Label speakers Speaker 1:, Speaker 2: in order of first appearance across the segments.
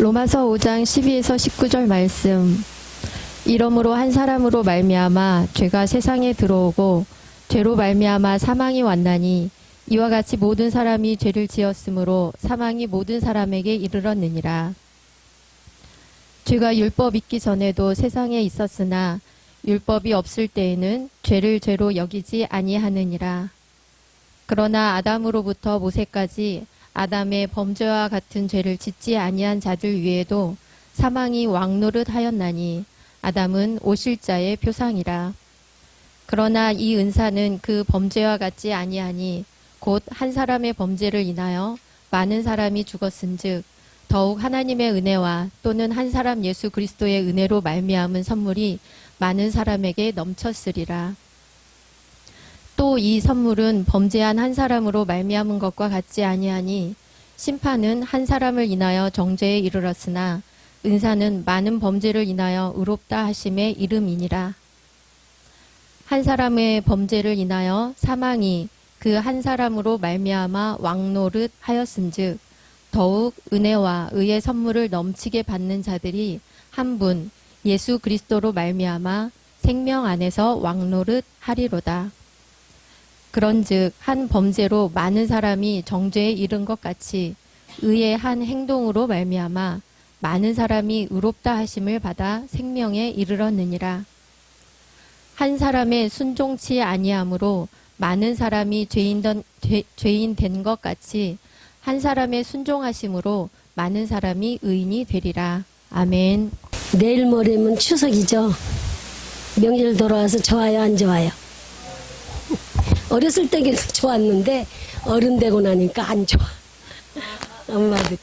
Speaker 1: 로마서 5장 12에서 19절 말씀. 이러므로 한 사람으로 말미암아 죄가 세상에 들어오고 죄로 말미암아 사망이 왔나니 이와 같이 모든 사람이 죄를 지었으므로 사망이 모든 사람에게 이르렀느니라. 죄가 율법 있기 전에도 세상에 있었으나 율법이 없을 때에는 죄를 죄로 여기지 아니하느니라. 그러나 아담으로부터 모세까지 아담의 범죄와 같은 죄를 짓지 아니한 자들 위에도 사망이 왕노릇 하였나니 아담은 오실자의 표상이라. 그러나 이 은사는 그 범죄와 같지 아니하니 곧 한 사람의 범죄를 인하여 많은 사람이 죽었은즉 더욱 하나님의 은혜와 또는 한 사람 예수 그리스도의 은혜로 말미암은 선물이 많은 사람에게 넘쳤으리라. 또 이 선물은 범죄한 한 사람으로 말미암은 것과 같지 아니하니 심판은 한 사람을 인하여 정죄에 이르렀으나 은사는 많은 범죄를 인하여 의롭다 하심의 이름이니라. 한 사람의 범죄를 인하여 사망이 그 한 사람으로 말미암아 왕노릇 하였은즉 더욱 은혜와 의의 선물을 넘치게 받는 자들이 한 분 예수 그리스도로 말미암아 생명 안에서 왕노릇 하리로다. 그런즉 한 범죄로 많은 사람이 정죄에 이른 것 같이 의의 한 행동으로 말미암아 많은 사람이 의롭다 하심을 받아 생명에 이르렀느니라. 한 사람의 순종치 아니함으로 많은 사람이 죄인 된 것 같이 한 사람의 순종하심으로 많은 사람이 의인이 되리라. 아멘.
Speaker 2: 내일 모레면 추석이죠. 명절 돌아와서 좋아요, 안 좋아요? 어렸을 때는 좋았는데 어른 되고 나니까 안 좋아. 엄마들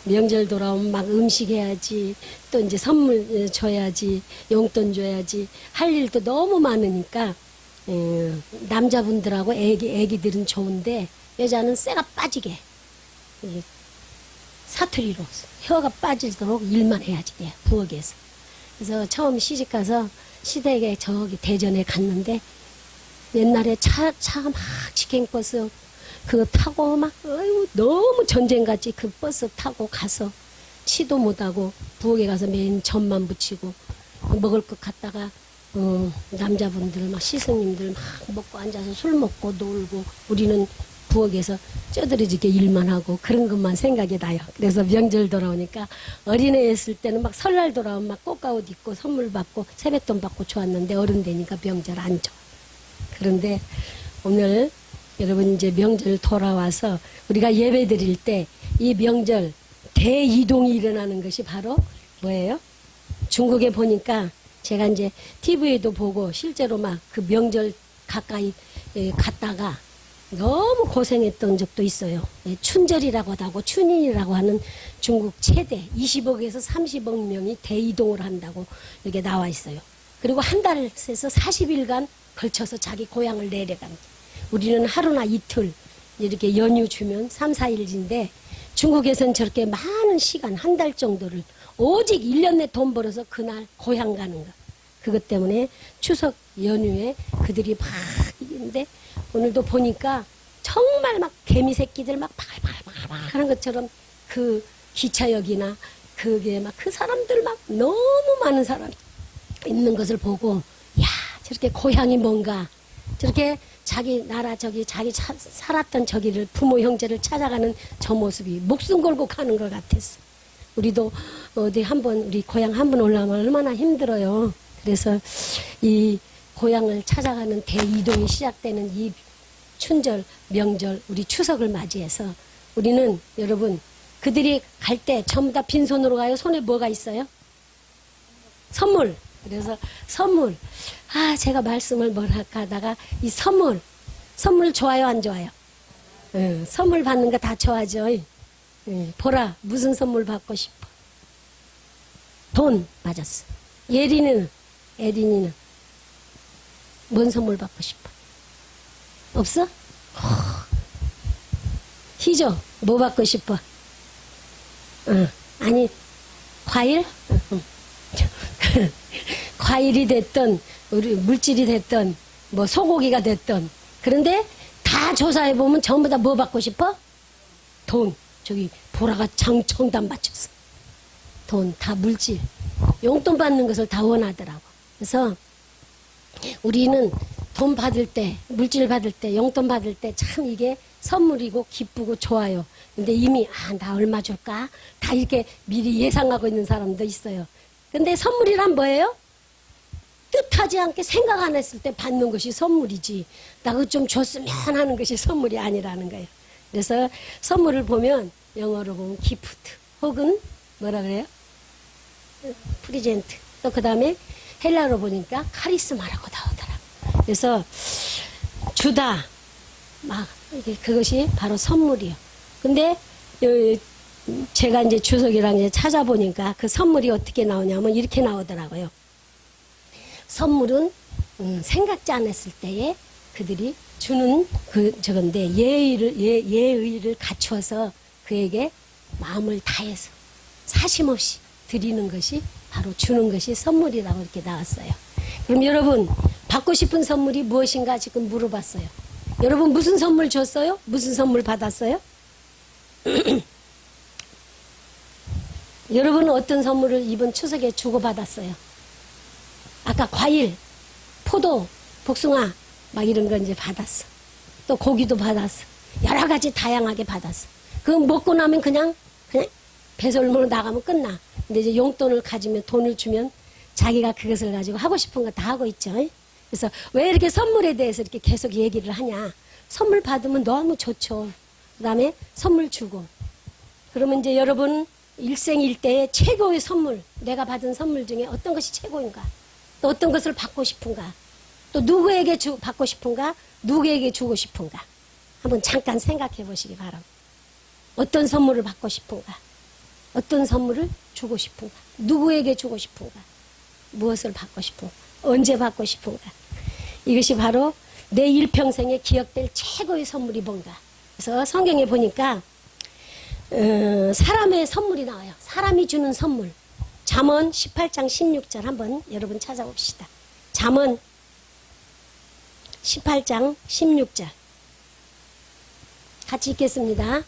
Speaker 2: 명절 돌아오면 막 음식 해야지, 또 이제 선물 줘야지, 용돈 줘야지, 할 일도 너무 많으니까 남자분들하고 애기들은 좋은데 여자는 쇠가 빠지게 사투리로 혀가 빠지도록 일만 해야지 돼요, 부엌에서. 그래서 처음 시집가서 시댁에 저기 대전에 갔는데 옛날에 차가 막 직행버스 그거 타고 막 너무 전쟁같이 그 버스 타고 가서 치도 못하고 부엌에 가서 맨 전만 붙이고 먹을 것 갖다가 남자분들 막 시스님들 막 먹고 앉아서 술 먹고 놀고 우리는 부엌에서 쩌드러지게 일만 하고 그런 것만 생각이 나요. 그래서 명절 돌아오니까 어린애 했을 때는 막 설날 돌아오면 막 꽃가옷 입고 선물 받고 세뱃돈 받고 좋았는데 어른 되니까 명절 안 좋아. 그런데 오늘 여러분 이제 명절 돌아와서 우리가 예배 드릴 때 이 명절 대이동이 일어나는 것이 바로 뭐예요? 중국에 보니까 제가 이제 TV에도 보고 실제로 막 그 명절 가까이 갔다가 너무 고생했던 적도 있어요. 춘절이라고도 하고 춘인이라고 하는 중국 최대 20억에서 30억 명이 대이동을 한다고 이렇게 나와 있어요. 그리고 한 달에서 40일간 걸쳐서 자기 고향을 내려갑니다. 우리는 하루나 이틀 이렇게 연휴 주면 3, 4일인데 중국에서는 저렇게 많은 시간 한 달 정도를 오직 1년 내 돈 벌어서 그날 고향 가는 거. 그것 때문에 추석 연휴에 그들이 막 이는데 오늘도 보니까 정말 막 개미 새끼들 막 바글바글 하는 것처럼 그 기차역이나 그게 막 그 사람들 막 너무 많은 사람이 있는 것을 보고 야 저렇게 고향이 뭔가 저렇게 자기 나라 자기 살았던 저기를 부모 형제를 찾아가는 저 모습이 목숨 걸고 가는 것 같았어. 우리도 어디 한번 우리 고향 한번 올라오면 얼마나 힘들어요. 그래서 이 고향을 찾아가는 대이동이 시작되는 이 춘절, 명절, 우리 추석을 맞이해서 우리는 여러분 그들이 갈 때 전부 다 빈손으로 가요? 손에 뭐가 있어요? 선물. 그래서 선물. 제가 말씀을 뭘 할까 하다가 이 선물 좋아요, 안 좋아요? 선물 받는 거 다 좋아하죠. 보라, 무슨 선물 받고 싶어? 돈, 맞았어. 에린이는 뭔 선물 받고 싶어? 없어? 희조, 뭐 받고 싶어? 아니, 과일? 과일이 됐던, 우리 물질이 됐던, 뭐 소고기가 됐던. 그런데 다 조사해보면 전부 다 뭐 받고 싶어? 돈. 저기 보라가 정답 맞췄어. 돈, 다 물질. 용돈 받는 것을 다 원하더라고. 그래서 우리는 돈 받을 때, 물질 받을 때, 용돈 받을 때 참 이게 선물이고 기쁘고 좋아요. 근데 이미 나 얼마 줄까? 다 이렇게 미리 예상하고 있는 사람도 있어요. 근데 선물이란 뭐예요? 뜻하지 않게 생각 안 했을 때 받는 것이 선물이지. 나 그거 좀 줬으면 하는 것이 선물이 아니라는 거예요. 그래서 선물을 보면 영어로 보면 기프트 혹은 뭐라 그래요? 프리젠트. 또 그 다음에 헬라로 보니까 카리스마라고 나오더라고요. 그래서 주다 막 그것이 바로 선물이요. 근데 제가 이제 주석이랑 이제 찾아보니까 그 선물이 어떻게 나오냐면 이렇게 나오더라고요. 선물은 생각지 않았을 때에 그들이 주는 저건데 예의를 갖추어서 그에게 마음을 다해서 사심없이 드리는 것이 바로 주는 것이 선물이라고 이렇게 나왔어요. 그럼 여러분 받고 싶은 선물이 무엇인가 지금 물어봤어요. 여러분 무슨 선물 줬어요? 무슨 선물 받았어요? 여러분은 어떤 선물을 이번 추석에 주고받았어요? 아까 과일, 포도, 복숭아 막 이런 거 이제 받았어. 또 고기도 받았어. 여러 가지 다양하게 받았어. 그거 먹고 나면 그냥 배설물로 나가면 끝나. 근데 이제 용돈을 가지면 돈을 주면 자기가 그것을 가지고 하고 싶은 거 다 하고 있죠. 그래서 왜 이렇게 선물에 대해서 이렇게 계속 얘기를 하냐. 선물 받으면 너무 좋죠. 그 다음에 선물 주고. 그러면 이제 여러분 일생일대의 최고의 선물, 내가 받은 선물 중에 어떤 것이 최고인가? 또 어떤 것을 받고 싶은가? 또 누구에게 받고 싶은가? 누구에게 주고 싶은가? 한번 잠깐 생각해 보시기 바랍니다. 어떤 선물을 받고 싶은가? 어떤 선물을 주고 싶은가? 누구에게 주고 싶은가? 무엇을 받고 싶은가? 언제 받고 싶은가? 이것이 바로 내 일평생에 기억될 최고의 선물이 뭔가? 그래서 성경에 보니까 사람의 선물이 나와요. 사람이 주는 선물. 잠언 18장 16절 한번 여러분 찾아봅시다. 잠언 18장 16절 같이 읽겠습니다.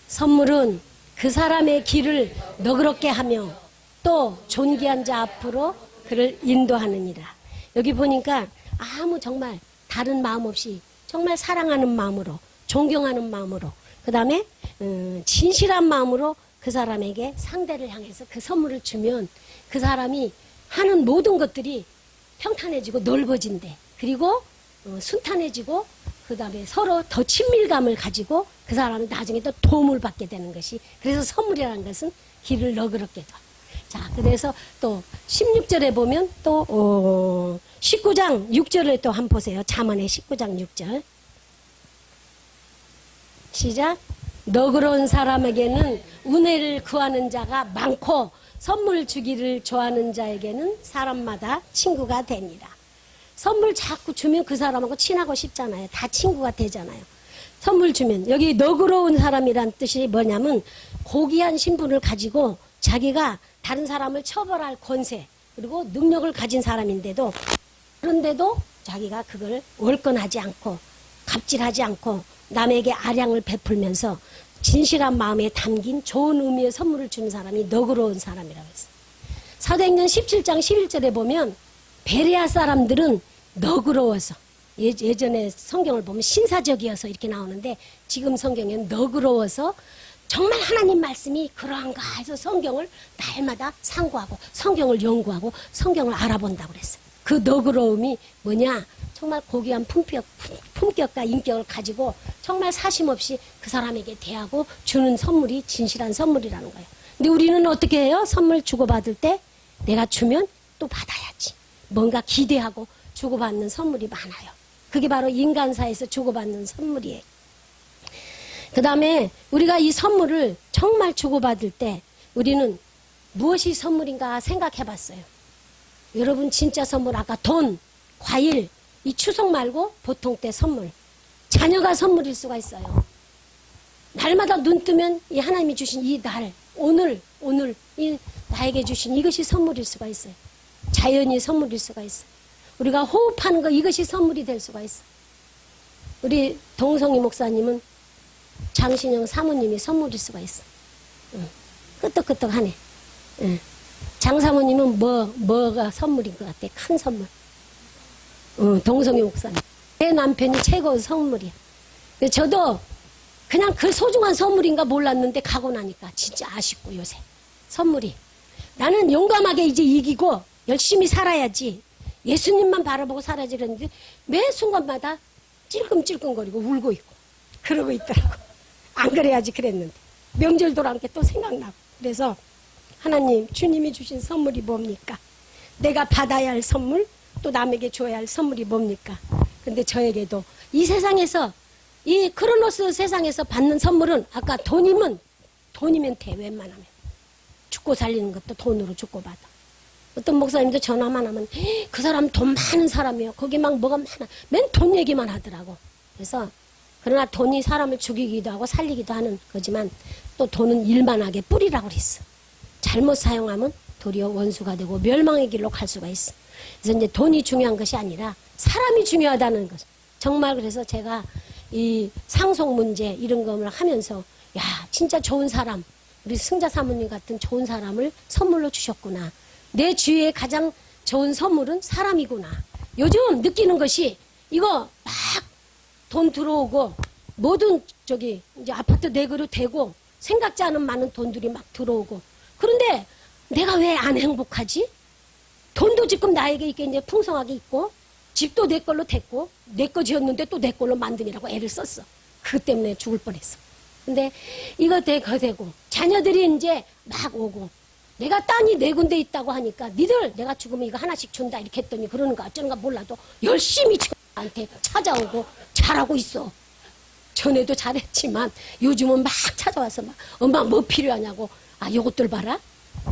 Speaker 2: 선물은 그 사람의 길을 너그럽게 하며 또 존귀한 자 앞으로 그를 인도하느니라. 여기 보니까 아무 정말 다른 마음 없이 정말 사랑하는 마음으로 존경하는 마음으로 그 다음에 진실한 마음으로 그 사람에게 상대를 향해서 그 선물을 주면 그 사람이 하는 모든 것들이 평탄해지고 넓어진대. 그리고 순탄해지고 그 다음에 서로 더 친밀감을 가지고 그 사람은 나중에 또 도움을 받게 되는 것이 그래서 선물이라는 것은 길을 너그럽게 둬. 자, 그래서 또 16절에 보면 또 19장 6절을 또 한번 보세요. 잠언의 19장 6절 시작. 너그러운 사람에게는 은혜를 구하는 자가 많고 선물 주기를 좋아하는 자에게는 사람마다 친구가 됩니다. 선물 자꾸 주면 그 사람하고 친하고 싶잖아요. 다 친구가 되잖아요. 선물 주면 여기 너그러운 사람이란 뜻이 뭐냐면 고귀한 신분을 가지고 자기가 다른 사람을 처벌할 권세 그리고 능력을 가진 사람인데도 그런데도 자기가 그걸 월권하지 않고 갑질하지 않고 남에게 아량을 베풀면서 진실한 마음에 담긴 좋은 의미의 선물을 주는 사람이 너그러운 사람이라고 했어요. 사도행전 17장 11절에 보면 베레아 사람들은 너그러워서 예전에 성경을 보면 신사적이어서 이렇게 나오는데 지금 성경에는 너그러워서 정말 하나님 말씀이 그러한가 해서 성경을 날마다 상고하고 성경을 연구하고 성경을 알아본다고 그랬어요. 그 너그러움이 뭐냐? 정말 고귀한 품격과 인격을 가지고 정말 사심없이 그 사람에게 대하고 주는 선물이 진실한 선물이라는 거예요. 근데 우리는 어떻게 해요? 선물 주고받을 때 내가 주면 또 받아야지. 뭔가 기대하고 주고받는 선물이 많아요. 그게 바로 인간사에서 주고받는 선물이에요. 그 다음에 우리가 이 선물을 정말 주고받을 때 우리는 무엇이 선물인가 생각해 봤어요. 여러분 진짜 선물 아까 돈, 과일 이 추석 말고 보통 때 선물 자녀가 선물일 수가 있어요. 날마다 눈 뜨면 이 하나님이 주신 이 날 오늘 이 나에게 주신 이것이 선물일 수가 있어요. 자연이 선물일 수가 있어요. 우리가 호흡하는 거 이것이 선물이 될 수가 있어요. 우리 동성희 목사님은 장신영 사모님이 선물일 수가 있어. 끄떡끄떡하네. 예. 장사모님은 뭐가 선물인 것 같아? 큰 선물. 동성애 목사님. 내 남편이 최고의 선물이야. 근데 저도 그냥 그 소중한 선물인가 몰랐는데 가고 나니까 진짜 아쉽고 요새 선물이. 나는 용감하게 이제 이기고 열심히 살아야지. 예수님만 바라보고 살아야지 그랬는데 매 순간마다 찔끔찔끔거리고 울고 있고 그러고 있더라고. 안 그래야지 그랬는데. 명절도 함께 또 생각나고. 그래서 하나님, 주님이 주신 선물이 뭡니까? 내가 받아야 할 선물, 또 남에게 줘야 할 선물이 뭡니까? 근데 저에게도 이 세상에서, 이 크로노스 세상에서 받는 선물은 아까 돈이면 돼, 웬만하면. 죽고 살리는 것도 돈으로 죽고 받아. 어떤 목사님도 전화만 하면 그 사람 돈 많은 사람이요. 거기 막 뭐가 많아. 맨 돈 얘기만 하더라고. 그래서 그러나 돈이 사람을 죽이기도 하고 살리기도 하는 거지만 또 돈은 일만하게 뿌리라고 그랬어. 잘못 사용하면 도리어 원수가 되고 멸망의 길로 갈 수가 있어. 그래서 이제 돈이 중요한 것이 아니라 사람이 중요하다는 것. 정말 그래서 제가 이 상속 문제 이런 거를 하면서 야, 진짜 좋은 사람, 우리 승자 사모님 같은 좋은 사람을 선물로 주셨구나. 내 주위에 가장 좋은 선물은 사람이구나. 요즘 느끼는 것이 이거 막 돈 들어오고 모든 저기 이제 아파트 내그로 되고 생각지 않은 많은 돈들이 막 들어오고 그런데 내가 왜 안 행복하지? 돈도 지금 나에게 이렇게 이제 풍성하게 있고 집도 내 걸로 됐고 내 거 지었는데 또 내 걸로 만드느라고 애를 썼어. 그것 때문에 죽을 뻔했어. 근데 이거 되고 자녀들이 이제 막 오고 내가 땅이 네 군데 있다고 하니까 니들 내가 죽으면 이거 하나씩 준다 이렇게 했더니 그러는가 어쩌는가 몰라도 열심히 지금 나한테 찾아오고 잘하고 있어. 전에도 잘했지만 요즘은 막 찾아와서 막 엄마 뭐 필요하냐고 아 요것들 봐라.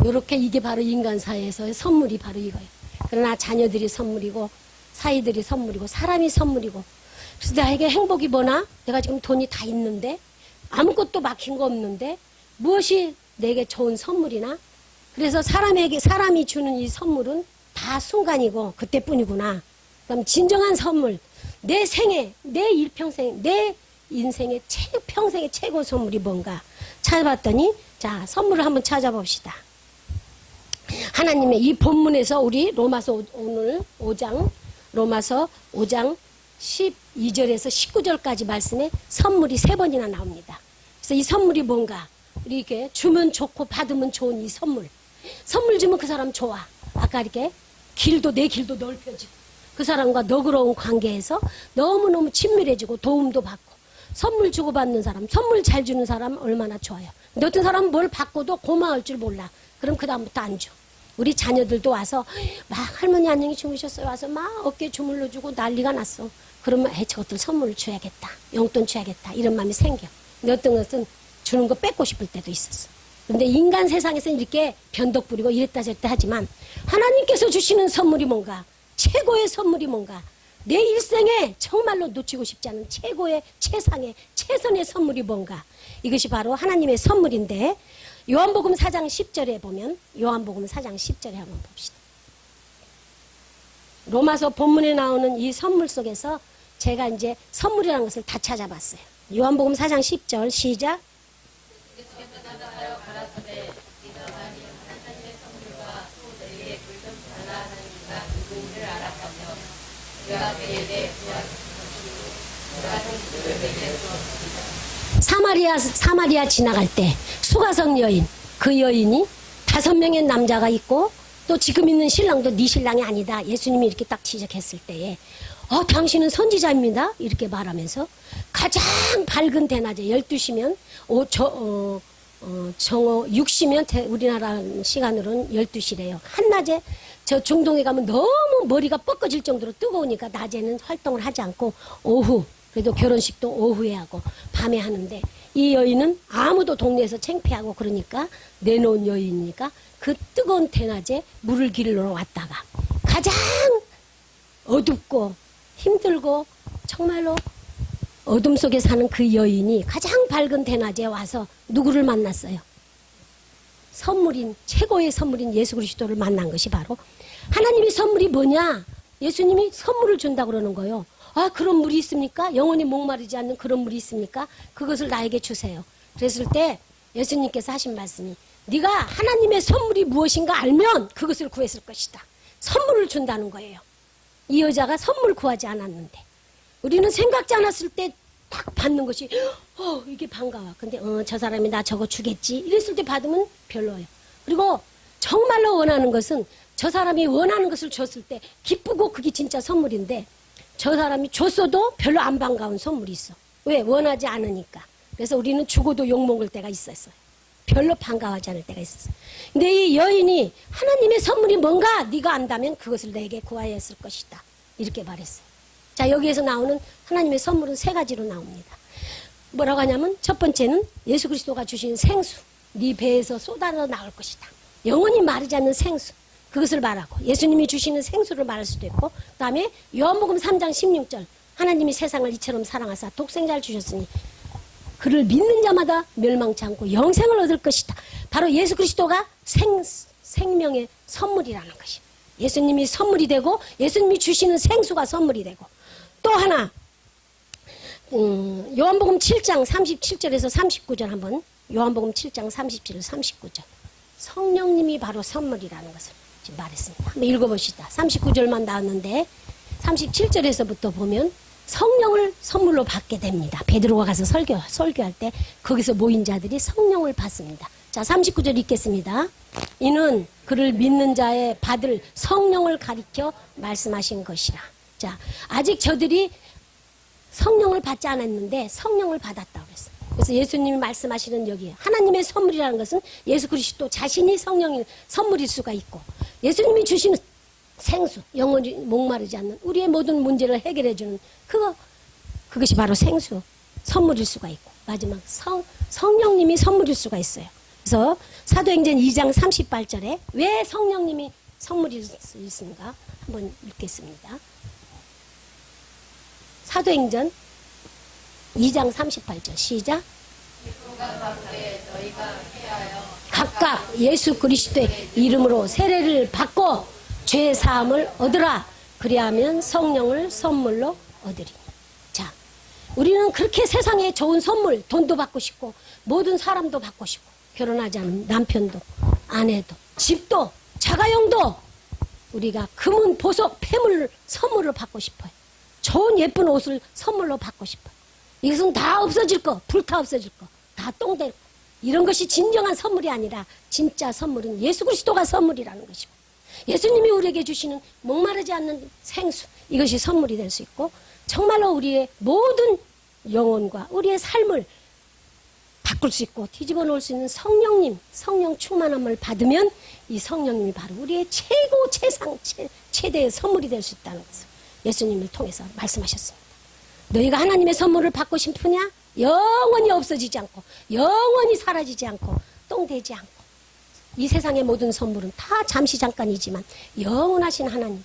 Speaker 2: 요렇게 이게 바로 인간사회에서의 선물이 바로 이거예요. 그러나 자녀들이 선물이고 사이들이 선물이고 사람이 선물이고 그래서 나에게 행복이 뭐나 내가 지금 돈이 다 있는데 아무것도 막힌 거 없는데 무엇이 내게 좋은 선물이나 그래서 사람이 주는 이 선물은 다 순간이고 그때뿐이구나. 그럼 진정한 선물 내 생애 내 일평생 내 인생의 평생의 최고 선물이 뭔가 찾아봤더니 자 선물을 한번 찾아봅시다. 하나님의 이 본문에서 우리 로마서 오늘 5장 로마서 5장 12절에서 19절까지 말씀에 선물이 3번이나 나옵니다. 그래서 이 선물이 뭔가 우리 이렇게 주면 좋고 받으면 좋은 이 선물 주면 그 사람 좋아. 아까 이렇게 내 길도 넓혀지고 그 사람과 너그러운 관계에서 너무너무 친밀해지고 도움도 받고 선물 주고받는 사람 선물 잘 주는 사람 얼마나 좋아요. 근데 어떤 사람은 뭘 받고도 고마울 줄 몰라. 그럼 그 다음부터 안 줘. 우리 자녀들도 와서 막 할머니 안녕히 주무셨어요. 와서 막 어깨 주물러 주고 난리가 났어. 그러면 저것들 선물을 줘야겠다. 용돈 줘야겠다. 이런 마음이 생겨. 근데 어떤 것은 주는 거 뺏고 싶을 때도 있었어. 근데 인간 세상에서는 이렇게 변덕 부리고 이랬다 저랬다 하지만 하나님께서 주시는 선물이 뭔가 최고의 선물이 뭔가 내 일생에 정말로 놓치고 싶지 않은 최고의 최상의 최선의 선물이 뭔가 이것이 바로 하나님의 선물인데 요한복음 4장 10절에 보면 요한복음 4장 10절에 한번 봅시다. 로마서 본문에 나오는 이 선물 속에서 제가 이제 선물이라는 것을 다 찾아봤어요. 요한복음 4장 10절 시작. 사마리아 지나갈 때 수가성 여인 그 여인이 5명의 남자가 있고 또 지금 있는 신랑도 네 신랑이 아니다. 예수님이 이렇게 딱 지적했을 때에 당신은 선지자입니다. 이렇게 말하면서 가장 밝은 대낮에 12시면 정오 6시면 우리나라 시간으로는 12시래요. 한낮에 저 중동에 가면 너무 머리가 뻗어질 정도로 뜨거우니까 낮에는 활동을 하지 않고 오후 그래도 결혼식도 오후에 하고 밤에 하는데 이 여인은 아무도 동네에서 창피하고 그러니까 내놓은 여인이니까 그 뜨거운 대낮에 물을 길러 왔다가 가장 어둡고 힘들고 정말로 어둠 속에 사는 그 여인이 가장 밝은 대낮에 와서 누구를 만났어요? 최고의 선물인 예수 그리스도를 만난 것이 바로 하나님의 선물이 뭐냐? 예수님이 선물을 준다고 그러는 거예요. 그런 물이 있습니까? 영원히 목마르지 않는 그런 물이 있습니까? 그것을 나에게 주세요. 그랬을 때 예수님께서 하신 말씀이 네가 하나님의 선물이 무엇인가 알면 그것을 구했을 것이다. 선물을 준다는 거예요. 이 여자가 선물 구하지 않았는데 우리는 생각지 않았을 때 딱 받는 것이 이게 반가워. 근데 저 사람이 나 저거 주겠지 이랬을 때 받으면 별로예요. 그리고 정말로 원하는 것은 저 사람이 원하는 것을 줬을 때 기쁘고 그게 진짜 선물인데 저 사람이 줬어도 별로 안 반가운 선물이 있어. 왜? 원하지 않으니까. 그래서 우리는 주고도 욕먹을 때가 있었어요. 별로 반가워하지 않을 때가 있었어요. 근데 이 여인이 하나님의 선물이 뭔가 네가 안다면 그것을 내게 구하여 했을 것이다. 이렇게 말했어요. 자, 여기에서 나오는 하나님의 선물은 세 가지로 나옵니다. 뭐라고 하냐면 첫 번째는 예수 그리스도가 주신 생수. 네 배에서 쏟아져 나올 것이다. 영원히 마르지 않는 생수. 그것을 말하고 예수님이 주시는 생수를 말할 수도 있고 그 다음에 요한복음 3장 16절 하나님이 세상을 이처럼 사랑하사 독생자를 주셨으니 그를 믿는 자마다 멸망치 않고 영생을 얻을 것이다. 바로 예수 그리스도가 생명의 선물이라는 것이. 예수님이 선물이 되고 예수님이 주시는 생수가 선물이 되고 또 하나 요한복음 7장 37절에서 39절 한번 요한복음 7장 37절 39절 성령님이 바로 선물이라는 것을 지금 말했습니다. 한번 읽어봅시다. 39절만 나왔는데 37절에서부터 보면 성령을 선물로 받게 됩니다. 베드로가 가서 설교할 때 거기서 모인 자들이 성령을 받습니다. 자, 39절 읽겠습니다. 이는 그를 믿는 자의 받을 성령을 가리켜 말씀하신 것이라. 자, 아직 저들이 성령을 받지 않았는데 성령을 받았다고 그랬어요. 그래서 예수님이 말씀하시는 여기 하나님의 선물이라는 것은 예수 그리스도 자신이 성령의 선물일 수가 있고 예수님이 주시는 생수, 영원히 목마르지 않는 우리의 모든 문제를 해결해주는 그것이 바로 생수, 선물일 수가 있고 마지막 성령님이 선물일 수가 있어요. 그래서 사도행전 2장 38절에 왜 성령님이 선물일 수 있습니까? 한번 읽겠습니다. 사도행전 2장 38절 시작. 각각 예수 그리스도의 이름으로 세례를 받고 죄 사함을 얻으라. 그리하면 성령을 선물로 얻으리니. 자, 우리는 그렇게 세상에 좋은 선물, 돈도 받고 싶고 모든 사람도 받고 싶고 결혼하지 않은 남편도 아내도 집도 자가용도 우리가 금은 보석 폐물 선물을 받고 싶어요. 좋은 예쁜 옷을 선물로 받고 싶어요. 이것은 다 없어질 거, 불타 없어질 거, 다 똥될 거. 이런 것이 진정한 선물이 아니라 진짜 선물은 예수 그리스도가 선물이라는 것입니다. 예수님이 우리에게 주시는 목마르지 않는 생수, 이것이 선물이 될 수 있고 정말로 우리의 모든 영혼과 우리의 삶을 바꿀 수 있고 뒤집어 놓을 수 있는 성령님, 성령 충만함을 받으면 이 성령님이 바로 우리의 최고 최대의 선물이 될 수 있다는 것을 예수님을 통해서 말씀하셨습니다. 너희가 하나님의 선물을 받고 싶으냐? 영원히 없어지지 않고 영원히 사라지지 않고 똥되지 않고 이 세상의 모든 선물은 다 잠시 잠깐이지만 영원하신 하나님,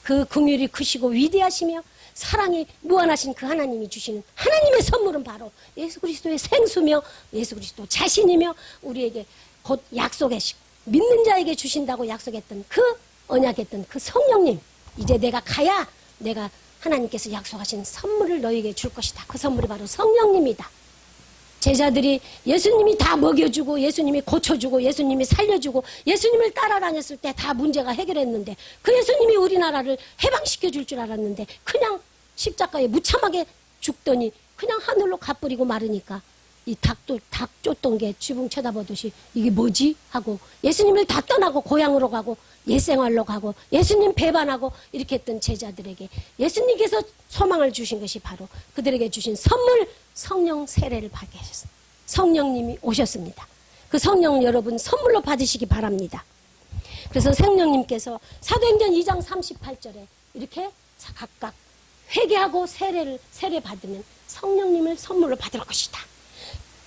Speaker 2: 그 긍휼이 크시고 위대하시며 사랑이 무한하신 그 하나님이 주시는 하나님의 선물은 바로 예수 그리스도의 생수며 예수 그리스도 자신이며 우리에게 곧 약속하시고 믿는 자에게 주신다고 약속했던 그 언약했던 그 성령님, 이제 내가 가야 내가 하나님께서 약속하신 선물을 너에게 줄 것이다. 그 선물이 바로 성령님이다. 제자들이 예수님이 다 먹여주고 예수님이 고쳐주고 예수님이 살려주고 예수님을 따라다녔을 때 다 문제가 해결했는데 그 예수님이 우리나라를 해방시켜줄 줄 알았는데 그냥 십자가에 무참하게 죽더니 그냥 하늘로 가버리고 마르니까 이 닭 쫓던 게 지붕 쳐다보듯이 이게 뭐지? 하고 예수님을 다 떠나고 고향으로 가고 옛생활로 가고 예수님 배반하고 이렇게 했던 제자들에게 예수님께서 소망을 주신 것이 바로 그들에게 주신 선물 성령 세례를 받게 하셨습니다. 성령님이 오셨습니다. 그 성령 여러분 선물로 받으시기 바랍니다. 그래서 성령님께서 사도행전 2장 38절에 이렇게 각각 회개하고 세례 받으면 성령님을 선물로 받을 것이다.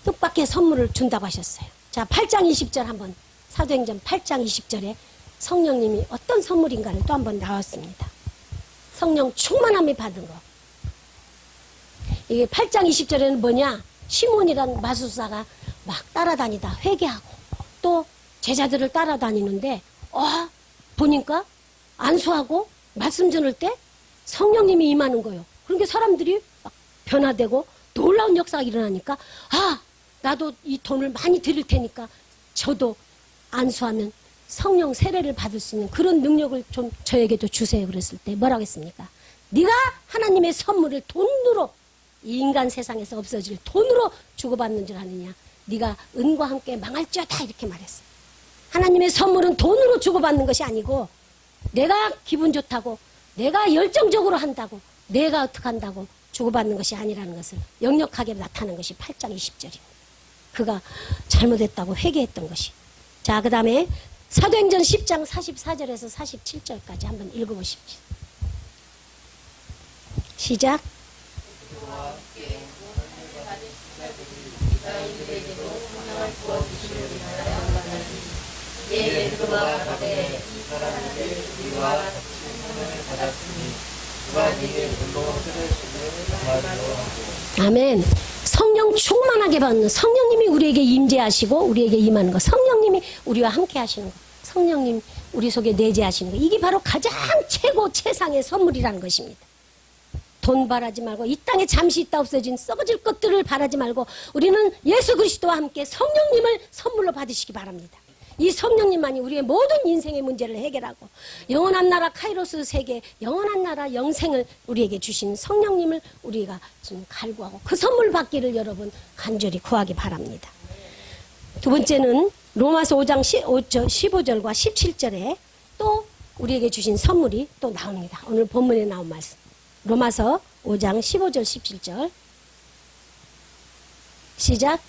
Speaker 2: 뜻밖의 선물을 준다고 하셨어요. 자, 8장 20절 한번 사도행전 8장 20절에 성령님이 어떤 선물인가를 또 한번 나왔습니다. 성령 충만함이 받은 거. 이게 8장 20절에는 뭐냐? 시몬이란 마술사가 막 따라다니다 회개하고 또 제자들을 따라다니는데 보니까 안수하고 말씀 전할 때 성령님이 임하는 거예요. 그러니까 사람들이 막 변화되고 놀라운 역사가 일어나니까 나도 이 돈을 많이 드릴 테니까 저도 안수하면 성령 세례를 받을 수 있는 그런 능력을 좀 저에게도 주세요. 그랬을 때 뭐라고 했습니까? 네가 하나님의 선물을 돈으로, 이 인간 세상에서 없어질 돈으로 주고받는 줄 아느냐? 네가 은과 함께 망할지어다, 이렇게 말했어요. 하나님의 선물은 돈으로 주고받는 것이 아니고, 내가 기분 좋다고, 내가 열정적으로 한다고, 내가 어떻게 한다고 주고받는 것이 아니라는 것을 역력하게 나타낸 것이 8장 20절입니다. 그가 잘못했다고 회개했던 것이. 자, 그 다음에 사도행전 10장 44절에서 47절까지 한번 읽어보십시오. 시작. 아멘. 성령 충만하게 받는, 성령님이 우리에게 임재하시고 우리에게 임하는 것, 성령님이 우리와 함께 하시는 것, 성령님 우리 속에 내재하시는 것, 이게 바로 가장 최고 최상의 선물이라는 것입니다. 돈 바라지 말고, 이 땅에 잠시 있다 없어진 썩어질 것들을 바라지 말고, 우리는 예수 그리스도와 함께 성령님을 선물로 받으시기 바랍니다. 이 성령님만이 우리의 모든 인생의 문제를 해결하고 영원한 나라 카이로스 세계, 영원한 나라 영생을 우리에게 주신 성령님을 우리가 지금 갈구하고 그 선물 받기를 여러분 간절히 구하기 바랍니다. 두 번째는 로마서 5장 15절과 17절에 또 우리에게 주신 선물이 또 나옵니다. 오늘 본문에 나온 말씀, 로마서 5장 15절 17절 시작.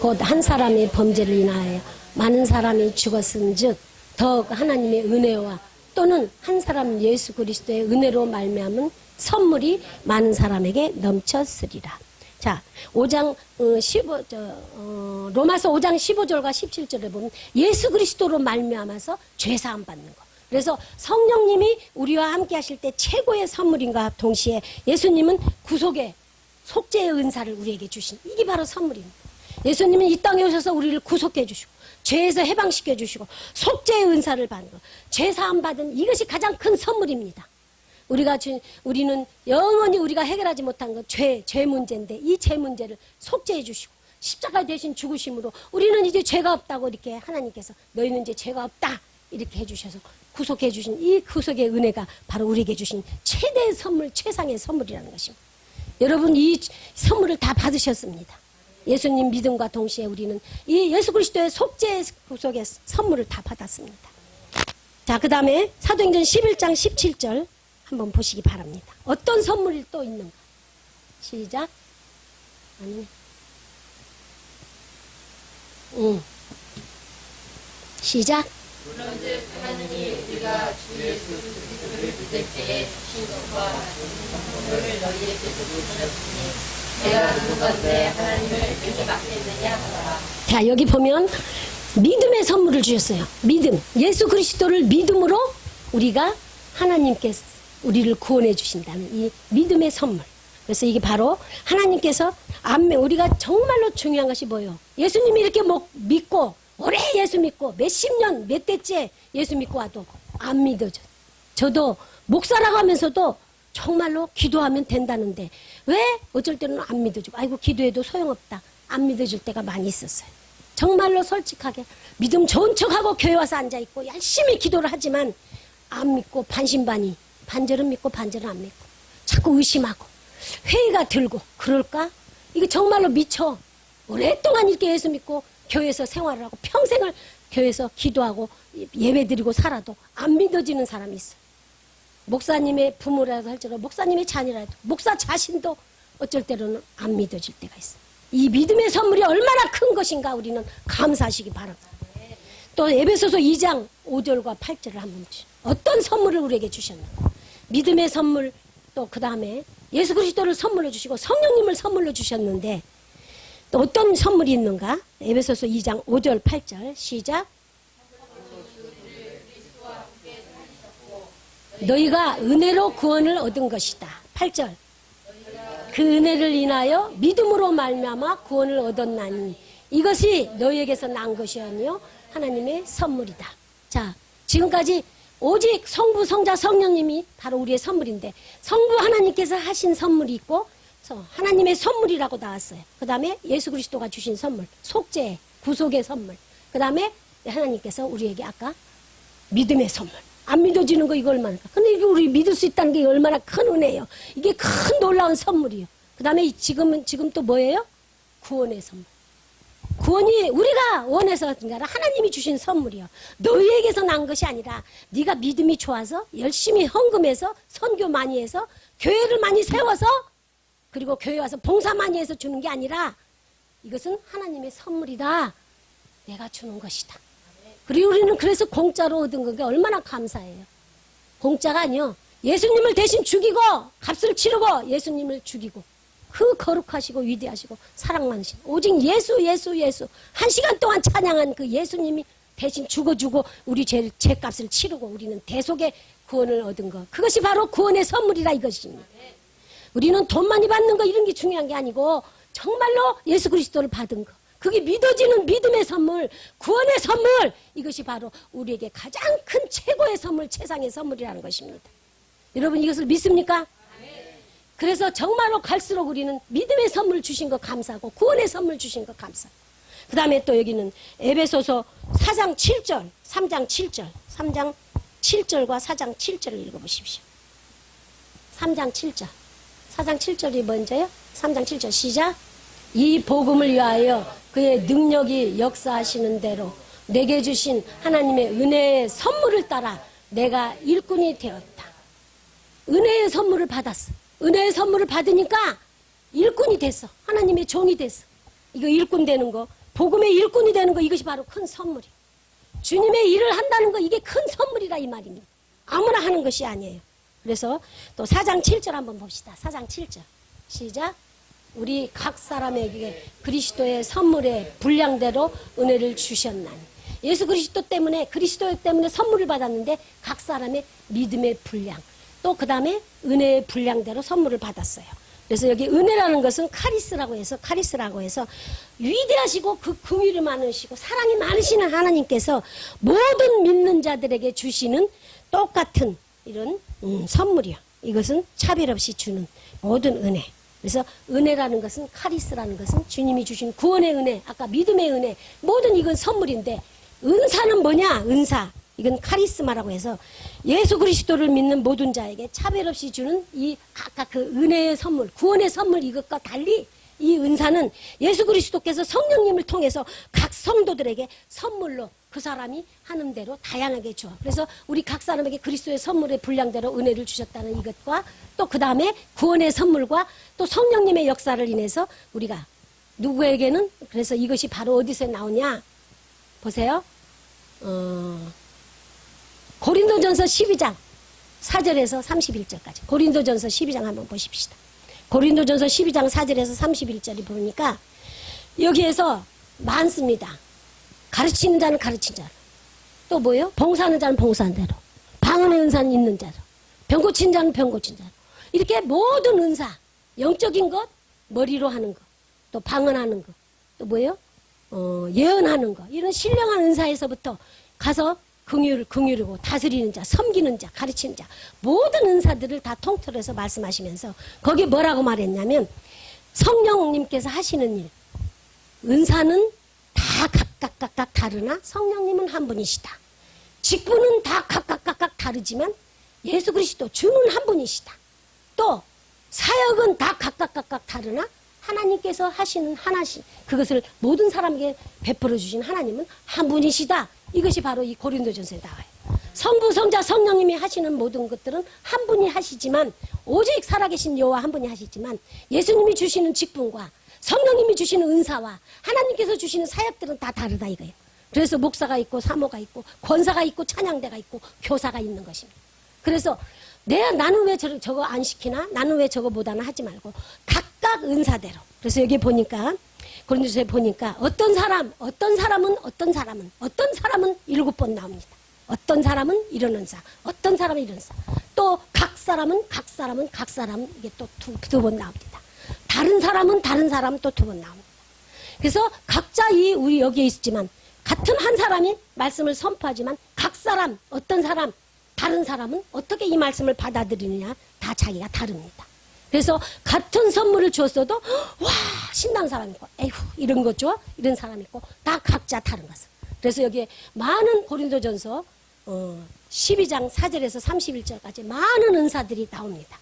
Speaker 2: 곧 한 사람의 범죄를 인하여 많은 사람이 죽었은즉 더욱 하나님의 은혜와 또는 한 사람 예수 그리스도의 은혜로 말미암은 선물이 많은 사람에게 넘쳤으리라. 자, 5장 15절 로마서 5장 15절과 17절에 보면 예수 그리스도로 말미암아서 죄 사함 받는 거. 그래서 성령님이 우리와 함께 하실 때 최고의 선물인가 동시에 예수님은 구속의 속죄의 은사를 우리에게 주신, 이게 바로 선물입니다. 예수님은 이 땅에 오셔서 우리를 구속해 주시고 죄에서 해방시켜 주시고 속죄의 은사를 받는 것, 죄 사함 받은, 이것이 가장 큰 선물입니다. 우리는 영원히 우리가 해결하지 못한 것, 죄 문제인데 이 죄 문제를 속죄해 주시고 십자가 대신 죽으심으로 우리는 이제 죄가 없다고, 이렇게 하나님께서 너희는 이제 죄가 없다 이렇게 해주셔서 구속해 주신 이 구속의 은혜가 바로 우리에게 주신 최대의 선물, 최상의 선물이라는 것입니다. 여러분, 이 선물을 다 받으셨습니다. 예수님 믿음과 동시에 우리는 이 예수 그리스도의 속죄 구속의 선물을 다 받았습니다. 자, 그 다음에 사도행전 11장 17절 한번 보시기 바랍니다. 어떤 선물이 또 있는가? 시작. 아니. 시작.
Speaker 3: 그런즉 하나님이 우리가 주 예수 그리스도를 믿을 때에 주신 것과 선물을 너희에게서 주셨으니 내가 누구건대 하나님을 능히 막겠느냐 하더라.
Speaker 2: 자, 여기 보면 믿음의 선물을 주셨어요. 믿음. 예수 그리스도를 믿음으로 우리가 하나님께서 우리를 구원해 주신다는 이 믿음의 선물. 그래서 이게 바로 하나님께서 우리가 정말로 중요한 것이 뭐예요? 예수님이 이렇게 믿고 오래 예수 믿고 몇십 년, 몇 대째 예수 믿고 와도 안 믿어져. 저도 목사라고 하면서도 정말로 기도하면 된다는데 왜 어쩔 때는 안 믿어지고, 아이고 기도해도 소용없다, 안 믿어질 때가 많이 있었어요. 정말로 솔직하게 믿음 좋은 척하고 교회 와서 앉아있고 열심히 기도를 하지만 안 믿고 반신반의, 반절은 믿고 반절은 안 믿고 자꾸 의심하고 회의가 들고 그럴까? 이게 정말로 미쳐. 오랫동안 이렇게 예수 믿고 교회에서 생활을 하고 평생을 교회에서 기도하고 예배드리고 살아도 안 믿어지는 사람이 있어요. 목사님의 부모라도 할지라도, 목사님의 자녀라도, 목사 자신도 어쩔 때로는 안 믿어질 때가 있어요. 이 믿음의 선물이 얼마나 큰 것인가 우리는 감사하시기 바랍니다. 또 에베소서 2장 5절과 8절을 한번 보시죠. 어떤 선물을 우리에게 주셨는가? 믿음의 선물, 또 그 다음에 예수 그리스도를 선물로 주시고 성령님을 선물로 주셨는데 또 어떤 선물이 있는가? 에베소서 2장 5절 8절 시작. 너희가 은혜로 구원을 얻은 것이다. 8절. 그 은혜를 인하여 믿음으로 말미암아 구원을 얻었나니 이것이 너희에게서 난 것이 아니요 하나님의 선물이다. 자, 지금까지 오직 성부, 성자, 성령님이 바로 우리의 선물인데 성부 하나님께서 하신 선물이 있고 하나님의 선물이라고 나왔어요. 그 다음에 예수 그리스도가 주신 선물, 속죄, 구속의 선물. 그 다음에 하나님께서 우리에게 아까 믿음의 선물. 안 믿어지는 거 이거 얼마나. 근데 이게 우리 믿을 수 있다는 게 얼마나 큰 은혜예요. 이게 큰 놀라운 선물이에요. 그 다음에 지금 또 뭐예요? 구원의 선물. 구원이 우리가 원해서 아니라 하나님이 주신 선물이요. 너희에게서 난 것이 아니라 네가 믿음이 좋아서 열심히 헌금해서 선교 많이 해서 교회를 많이 세워서 그리고 교회 와서 봉사 많이 해서 주는 게 아니라 이것은 하나님의 선물이다. 내가 주는 것이다. 그리고 우리는 그래서 공짜로 얻은 게 얼마나 감사해요. 공짜가 아니요. 예수님을 대신 죽이고 값을 치르고 예수님을 죽이고 그 거룩하시고 위대하시고 사랑 많으신 오직 예수 한 시간 동안 찬양한 그 예수님이 대신 죽어주고 우리 죄값을 치르고 우리는 대속의 구원을 얻은 것. 그것이 바로 구원의 선물이라 이것입니다. 우리는 돈 많이 받는 거 이런 게 중요한 게 아니고 정말로 예수 그리스도를 받은 거. 그게 믿어지는 믿음의 선물, 구원의 선물. 이것이 바로 우리에게 가장 큰 최고의 선물, 최상의 선물이라는 것입니다. 여러분 이것을 믿습니까? 그래서 정말로 갈수록 우리는 믿음의 선물 주신 거 감사하고 구원의 선물 주신 거 감사하고 그 다음에 또 여기는 에베소서 4장 7절, 3장 7절, 3장 7절과 4장 7절을 읽어보십시오. 3장 7절. 4장 7절이 먼저요. 3장 7절 시작. 이 복음을 위하여 그의 능력이 역사하시는 대로 내게 주신 하나님의 은혜의 선물을 따라 내가 일꾼이 되었다. 은혜의 선물을 받았어. 은혜의 선물을 받으니까 일꾼이 됐어. 하나님의 종이 됐어. 이거 일꾼 되는 거, 복음의 일꾼이 되는 거 이것이 바로 큰 선물이에요. 주님의 일을 한다는 거 이게 큰 선물이라 이 말입니다. 아무나 하는 것이 아니에요. 그래서 또 4장 7절 한번 봅시다. 4장 7절 시작. 우리 각 사람에게 그리스도의 선물의 분량대로 은혜를 주셨나니. 예수 그리스도 때문에 선물을 받았는데 각 사람의 믿음의 분량 또 그 다음에 은혜의 분량대로 선물을 받았어요. 그래서 여기 은혜라는 것은 카리스라고 해서 위대하시고 그 긍휼이 많으시고 사랑이 많으시는 하나님께서 모든 믿는 자들에게 주시는 똑같은 이런 선물이야. 이것은 차별 없이 주는 모든 은혜. 그래서 은혜라는 것은 카리스라는 것은 주님이 주신 구원의 은혜, 아까 믿음의 은혜, 모든 이건 선물인데 은사는 뭐냐? 은사. 이건 카리스마라고 해서 예수 그리스도를 믿는 모든 자에게 차별 없이 주는 이 아까 그 은혜의 선물, 구원의 선물 이것과 달리 이 은사는 예수 그리스도께서 성령님을 통해서 각 성도들에게 선물로 그 사람이 하는 대로 다양하게 줘. 그래서 우리 각 사람에게 그리스도의 선물의 분량대로 은혜를 주셨다는 이것과 또 그 다음에 구원의 선물과 또 성령님의 역사를 인해서 우리가 누구에게는 그래서 이것이 바로 어디서 나오냐? 보세요. 고린도전서 12장 4절에서 31절까지. 고린도전서 12장 한번 보십시다. 고린도전서 12장 4절에서 31절이 보니까 여기에서 많습니다. 가르치는 자는 가르친 자로. 또 뭐예요? 봉사하는 자는 봉사한 대로. 방언의 은사는 있는 자로. 병 고친 자는 병 고친 자로. 이렇게 모든 은사, 영적인 것, 머리로 하는 것, 또 방언하는 것, 또 뭐예요? 예언하는 것. 이런 신령한 은사에서부터 가서 긍휼이고 다스리는 자, 섬기는 자, 가르치는 자 모든 은사들을 다 통틀어서 말씀하시면서 거기에 뭐라고 말했냐면 성령님께서 하시는 일 은사는 다 각각 다르나 성령님은 한 분이시다. 직분은 다 각각 다르지만 예수 그리스도 주는 한 분이시다. 또 사역은 다 각각 다르나 하나님께서 하시는 하나씩 그것을 모든 사람에게 베풀어 주신 하나님은 한 분이시다. 이것이 바로 이 고린도전서에 나와요. 성부, 성자, 성령님이 하시는 모든 것들은 한 분이 하시지만 오직 살아계신 여호와 한 분이 하시지만 예수님이 주시는 직분과 성령님이 주시는 은사와 하나님께서 주시는 사역들은 다 다르다 이거예요. 그래서 목사가 있고 사모가 있고 권사가 있고 찬양대가 있고 교사가 있는 것입니다. 그래서 나는 왜 저거 안 시키나? 나는 왜 저거 못하나? 하지 말고 각각 은사대로. 그래서 여기 보니까 고린도서에 보니까 어떤 사람은 7번 나옵니다. 어떤 사람은 이런 은사, 어떤 사람은 이런 은사. 또 각 사람은 이게 또 두 번 나옵니다. 다른 사람은 또 2번 나옵니다. 그래서 각자 우리 여기에 있지만 같은 한 사람이 말씀을 선포하지만 각 사람, 어떤 사람, 다른 사람은 어떻게 이 말씀을 받아들이느냐 다 자기가 다릅니다. 그래서 같은 선물을 줬어도 와 신나는 사람 있고 에휴 이런 거 줘? 이런 사람 있고 다 각자 다른 것을. 그래서 여기에 많은 고린도전서 12장 4절에서 31절까지 많은 은사들이 나옵니다.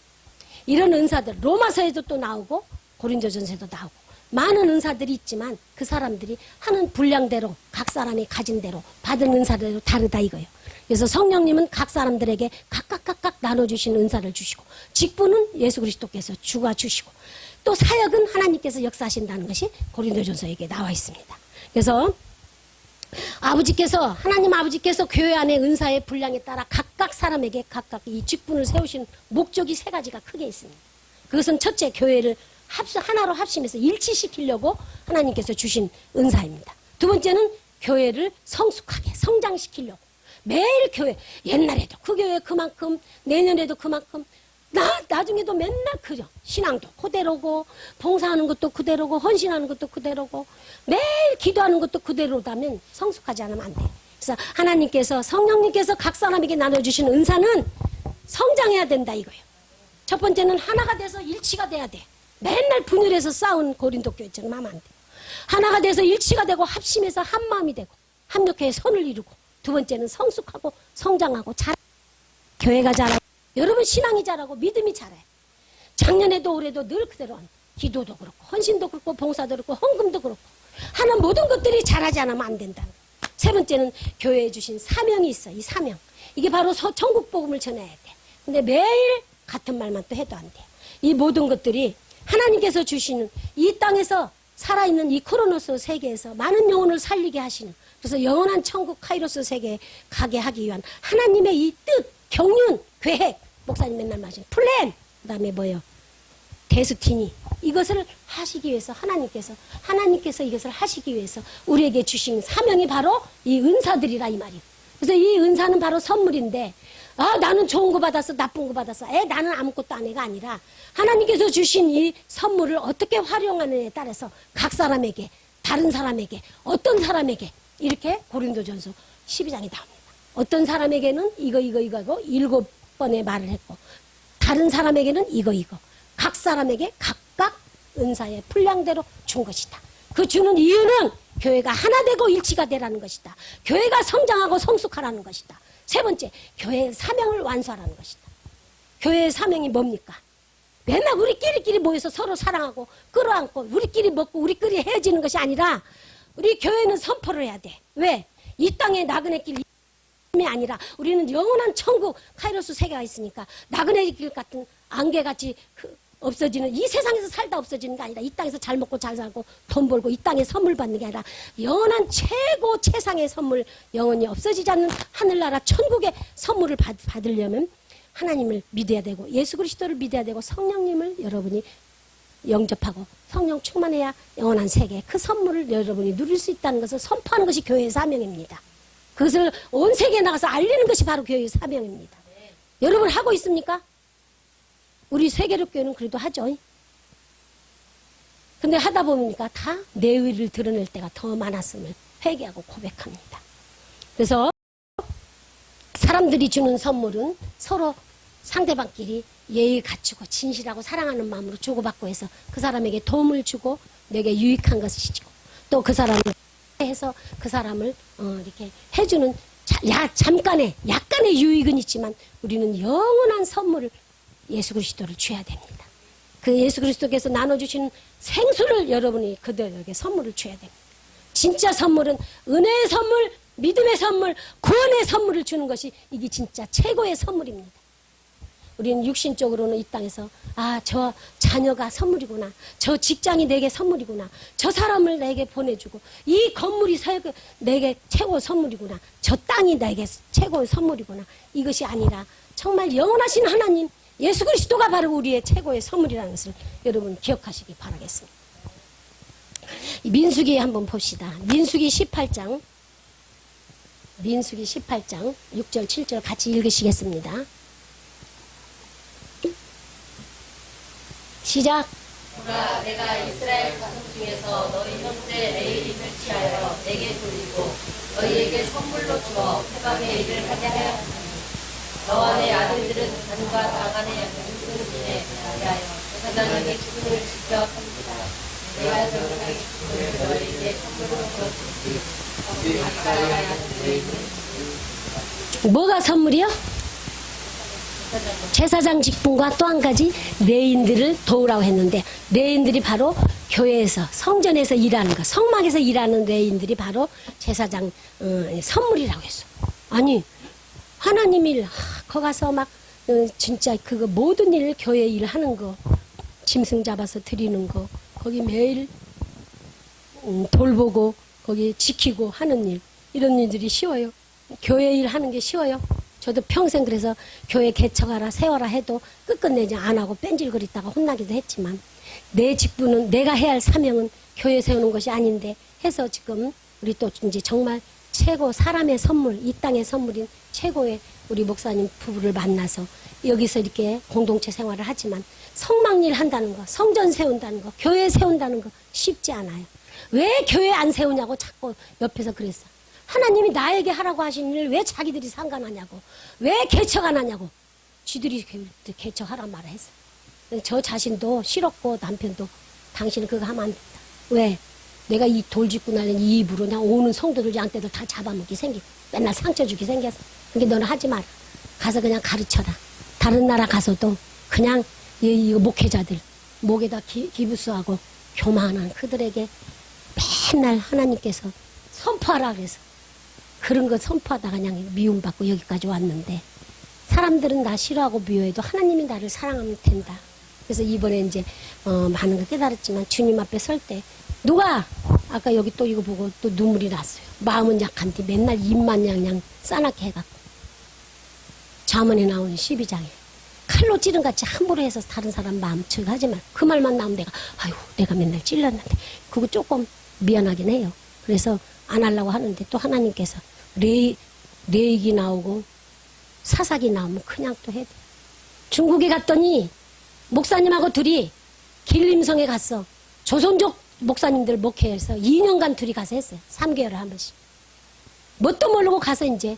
Speaker 2: 이런 은사들 로마서에도 또 나오고 고린도전서에도 나오고 많은 은사들이 있지만 그 사람들이 하는 분량대로 각 사람이 가진 대로 받은 은사대로 다르다 이거예요. 그래서 성령님은 각 사람들에게 각각 나눠주신 은사를 주시고 직분은 예수 그리스도께서 주가 주시고 또 사역은 하나님께서 역사하신다는 것이 고린도전서에 나와 있습니다. 그래서 하나님 아버지께서 교회 안에 은사의 분량에 따라 각각 사람에게 각각 이 직분을 세우신 목적이 세 가지가 크게 있습니다. 그것은 첫째 교회를 하나로 합심해서 일치시키려고 하나님께서 주신 은사입니다. 두 번째는 교회를 성숙하게 성장시키려고 매일 교회 옛날에도 그 교회 그만큼 내년에도 그만큼 나중에도 맨날 그죠. 신앙도 그대로고 봉사하는 것도 그대로고 헌신하는 것도 그대로고 매일 기도하는 것도 그대로다면 성숙하지 않으면 안 돼요. 그래서 하나님께서 성령님께서 각 사람에게 나눠주신 은사는 성장해야 된다 이거예요. 첫 번째는 하나가 돼서 일치가 돼야 돼. 맨날 분열해서 싸운 고린도 교회처럼 하면 안 돼요. 하나가 돼서 일치가 되고 합심해서 한 마음이 되고 합력해 선을 이루고 두 번째는 성숙하고 성장하고 교회가 자라요. 여러분 신앙이 자라고 믿음이 자라요. 작년에도 올해도 늘 그대로 기도도 그렇고 헌신도 그렇고 봉사도 그렇고 헌금도 그렇고 하는 모든 것들이 자라지 않으면 안 된다. 세 번째는 교회에 주신 사명이 있어. 이 사명. 이게 바로 천국 복음을 전해야 돼. 근데 매일 같은 말만 또 해도 안 돼. 이 모든 것들이 하나님께서 주시는 이 땅에서 살아있는 이 코로노스 세계에서 많은 영혼을 살리게 하시는 그래서 영원한 천국 카이로스 세계에 가게 하기 위한 하나님의 이 뜻, 경륜, 계획 목사님 맨날 말하시는 플랜 그 다음에 뭐요? 데스티니 이것을 하시기 위해서 하나님께서 이것을 하시기 위해서 우리에게 주신 사명이 바로 이 은사들이라 이 말이에요. 그래서 이 은사는 바로 선물인데 나는 좋은 거 받았어 나쁜 거 받았어 나는 아무것도 안 해가 아니라 하나님께서 주신 이 선물을 어떻게 활용하느냐에 따라서 각 사람에게 다른 사람에게 어떤 사람에게 이렇게 고린도전서 12장이 나옵니다. 어떤 사람에게는 이거 하고 7번의 말을 했고 다른 사람에게는 이거 각 사람에게 각각 은사의 분량대로 준 것이다. 그 주는 이유는 교회가 하나 되고 일치가 되라는 것이다. 교회가 성장하고 성숙하라는 것이다. 세 번째, 교회의 사명을 완수하라는 것이다. 교회의 사명이 뭡니까? 맨날 우리끼리 모여서 서로 사랑하고 끌어안고 우리끼리 먹고 우리끼리 헤어지는 것이 아니라 우리 교회는 선포를 해야 돼. 왜? 이 땅에 나그네 길이 아니라 우리는 영원한 천국 카이로스 세계가 있으니까 나그네 길 같은 안개같이 없어지는 이 세상에서 살다 없어지는 게 아니라 이 땅에서 잘 먹고 잘 살고 돈 벌고 이 땅에 선물 받는 게 아니라 영원한 최고 최상의 선물 영원히 없어지지 않는 하늘나라 천국의 선물을 받으려면 하나님을 믿어야 되고 예수 그리스도를 믿어야 되고 성령님을 여러분이 영접하고 성령 충만해야 영원한 세계 그 선물을 여러분이 누릴 수 있다는 것을 선포하는 것이 교회의 사명입니다. 그것을 온 세계에 나가서 알리는 것이 바로 교회의 사명입니다. 여러분 하고 있습니까? 우리 세계력교회는 그래도 하죠. 근데 하다 보니까 다 내 의를 드러낼 때가 더 많았음을 회개하고 고백합니다. 그래서 사람들이 주는 선물은 서로 상대방끼리 예의 갖추고 진실하고 사랑하는 마음으로 주고받고 해서 그 사람에게 도움을 주고 내게 유익한 것을 주고 또 그 사람을 해서 그 사람을 이렇게 해주는 잠깐의 약간의 유익은 있지만 우리는 영원한 선물을 예수 그리스도를 줘야 됩니다. 그 예수 그리스도께서 나눠주신 생수를 여러분이 그들에게 선물을 줘야 됩니다. 진짜 선물은 은혜의 선물, 믿음의 선물, 구원의 선물을 주는 것이 이게 진짜 최고의 선물입니다. 우리는 육신적으로는 이 땅에서 저 자녀가 선물이구나, 저 직장이 내게 선물이구나, 저 사람을 내게 보내주고 이 건물이 내게 최고의 선물이구나, 저 땅이 내게 최고의 선물이구나, 이것이 아니라 정말 영원하신 하나님 예수 그리스도가 바로 우리의 최고의 선물이라는 것을 여러분 기억하시기 바라겠습니다. 민수기 한번 봅시다. 민수기 18장 6절 7절 같이 읽으시겠습니다. 시작.
Speaker 3: 보라, 내가 이스라엘 가족 중에서 너희 형제 레일이 펼치하여 내게 돌리고 너희에게 선물로 주어 해방의 일을 하게 하였으니 너와 내 아들들은 단과 당안의 양식을 인해 위하여 하나님의 기쁨을 지켜 합니다. 내가 정상의 기쁨을 너희에게 선물로 주었으니 거기 각자가 들어있는
Speaker 2: 뭐가 선물이요? 제사장 직분과 또 한 가지 레인들을 도우라고 했는데 레인들이 바로 교회에서 성전에서 일하는 거 성막에서 일하는 레인들이 바로 제사장 선물이라고 했어. 아니 하나님 일 거 가서 막 진짜 그거 모든 일 교회 일 하는 거 짐승 잡아서 드리는 거 거기 매일 돌보고 거기 지키고 하는 일 이런 일들이 쉬워요. 교회 일 하는 게 쉬워요. 저도 평생 그래서 교회 개척하라 세워라 해도 끝끝내지 안 하고 뺀질거리다가 혼나기도 했지만 내 직분은 내가 해야 할 사명은 교회 세우는 것이 아닌데 해서 지금 우리 또 이제 정말 최고 사람의 선물 이 땅의 선물인 최고의 우리 목사님 부부를 만나서 여기서 이렇게 공동체 생활을 하지만 성막일 한다는 거 성전 세운다는 거 교회 세운다는 거 쉽지 않아요. 왜 교회 안 세우냐고 자꾸 옆에서 그랬어. 하나님이 나에게 하라고 하신 일을 왜 자기들이 상관하냐고 왜 개척 안 하냐고 쥐들이 개척하란 말을 했어. 저 자신도 싫었고 남편도 당신은 그거 하면 안 된다. 왜? 내가 이 돌짓고 날린 이 입으로 그냥 오는 성도들 양떼들 다 잡아먹기 생기고 맨날 상처 주기 생겼어. 그러니까 너는 하지 마라. 가서 그냥 가르쳐라. 다른 나라 가서도 그냥 이 목회자들 목에다 기부스하고 교만한 그들에게 맨날 하나님께서 선포하라 그래서 그런 거 선포하다가 그냥 미움받고 여기까지 왔는데 사람들은 나 싫어하고 미워해도 하나님이 나를 사랑하면 된다. 그래서 이번에 이제 많은 걸 깨달았지만 주님 앞에 설 때 누가 아까 여기 또 이거 보고 또 눈물이 났어요. 마음은 약한데 맨날 입만 양양 싸납게 해갖고 잠언에 나오는 12장에 칼로 찌른 같이 함부로 해서 다른 사람 마음 척하지 말. 그 말만 나오면 내가 맨날 찔렀는데 그거 조금 미안하긴 해요. 그래서 안 하려고 하는데 또 하나님께서 레익이 나오고 사삭이 나오면 그냥 또 해야 돼. 중국에 갔더니 목사님하고 둘이 길림성에 갔어. 조선족 목사님들 목회해서 2년간 둘이 가서 했어요. 3개월에 한 번씩. 뭣도 모르고 가서 이제